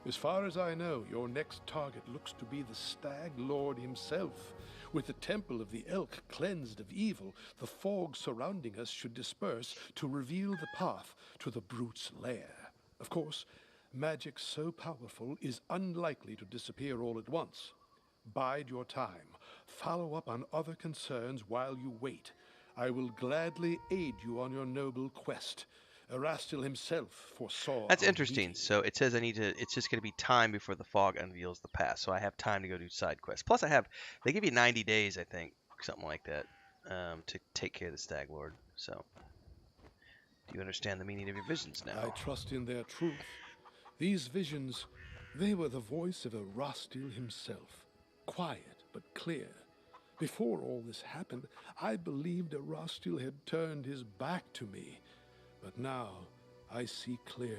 As far as I know, your next target looks to be the Stag Lord himself. With the Temple of the Elk cleansed of evil, the fog surrounding us should disperse to reveal the path to the brute's lair. Of course, magic so powerful is unlikely to disappear all at once. Bide your time. Follow up on other concerns while you wait. I will gladly aid you on your noble quest. Erastil himself foresaw. That's interesting. So it says it's just going to be time before the fog unveils the path. So I have time to go do side quests. Plus they give you 90 days, I think, something like that, to take care of the Stag Lord. So, do you understand the meaning of your visions now? I trust in their truth. These visions, they were the voice of Erastil himself. Quiet but clear. Before all this happened, I believed Erastil had turned his back to me. But now, I see clearly.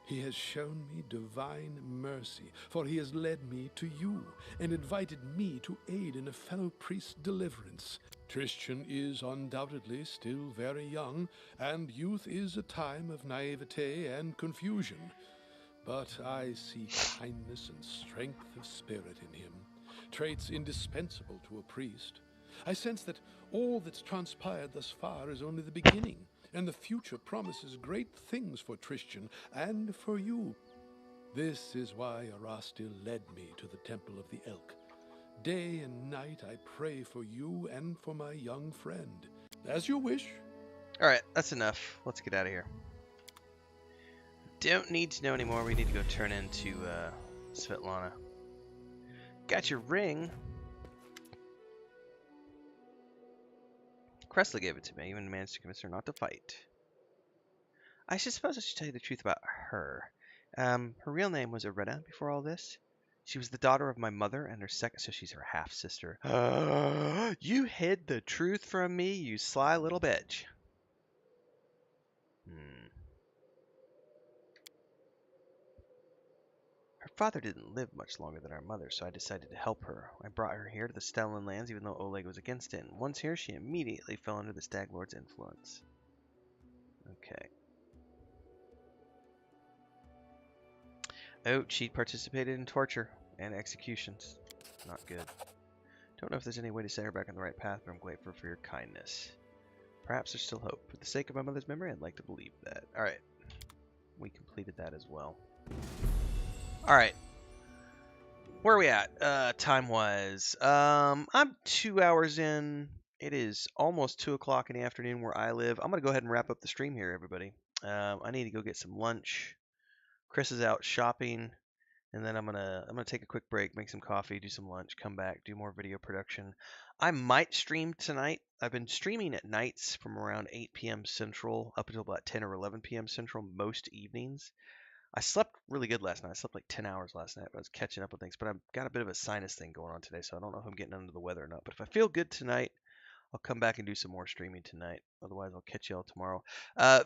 He has shown me divine mercy, for he has led me to you, and invited me to aid in a fellow priest's deliverance. Tristan is undoubtedly still very young, and youth is a time of naivete and confusion. But I see kindness and strength of spirit in him, traits indispensable to a priest. I sense that all that's transpired thus far is only the beginning, and the future promises great things for Tristan and for you. This is why Erastil led me to the Temple of the Elk. Day and night I pray for you and for my young friend. As you wish. Alright, that's enough. Let's get out of here. Don't need to know anymore. We need to go turn into Svetlana. Got your ring. Cressler gave it to me, even managed to convince her not to fight. I suppose I should tell you the truth about her. Her real name was Arena before all this. She was the daughter of my mother and her second, so she's her half-sister. You hid the truth from me, you sly little bitch. Her father didn't live much longer than our mother, so I decided to help her. I brought her here to the Stellan lands, even though Oleg was against it. And once here, she immediately fell under the Stag Lord's influence. Okay. Oh, she participated in torture and executions. Not good. Don't know if there's any way to set her back on the right path, but I'm grateful for your kindness. Perhaps there's still hope. For the sake of my mother's memory, I'd like to believe that. Alright. We completed that as well. Alright. Where are we at? Time-wise. I'm 2 hours in. It is almost 2 o'clock in the afternoon where I live. I'm going to go ahead and wrap up the stream here, everybody. I need to go get some lunch. Chris is out shopping. And then I'm gonna take a quick break, make some coffee, do some lunch, come back, do more video production. I might stream tonight. I've been streaming at nights from around 8 p.m. Central up until about 10 or 11 p.m. Central most evenings. I slept really good last night. I slept like 10 hours last night. I was catching up with things, but I've got a bit of a sinus thing going on today, so I don't know if I'm getting under the weather or not. But if I feel good tonight, I'll come back and do some more streaming tonight. Otherwise, I'll catch y'all tomorrow.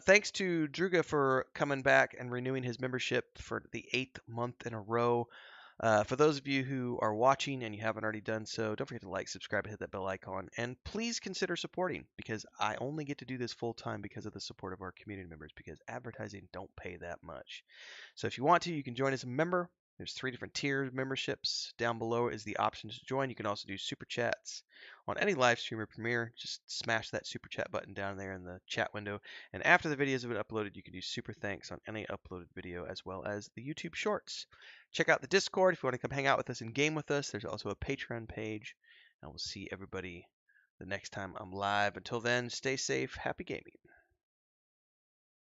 Thanks to Druga for coming back and renewing his membership for the 8th month in a row. For those of you who are watching and you haven't already done so, don't forget to like, subscribe, and hit that bell icon. And please consider supporting, because I only get to do this full time because of the support of our community members, because advertising don't pay that much. So if you want to, you can join as a member. There's 3 different tiers of memberships. Down below is the option to join. You can also do super chats on any live stream or premiere. Just smash that super chat button down there in the chat window. And after the videos have been uploaded, you can do super thanks on any uploaded video, as well as the YouTube shorts. Check out the Discord if you want to come hang out with us and game with us. There's also a Patreon page. And we'll see everybody the next time I'm live. Until then, stay safe. Happy gaming.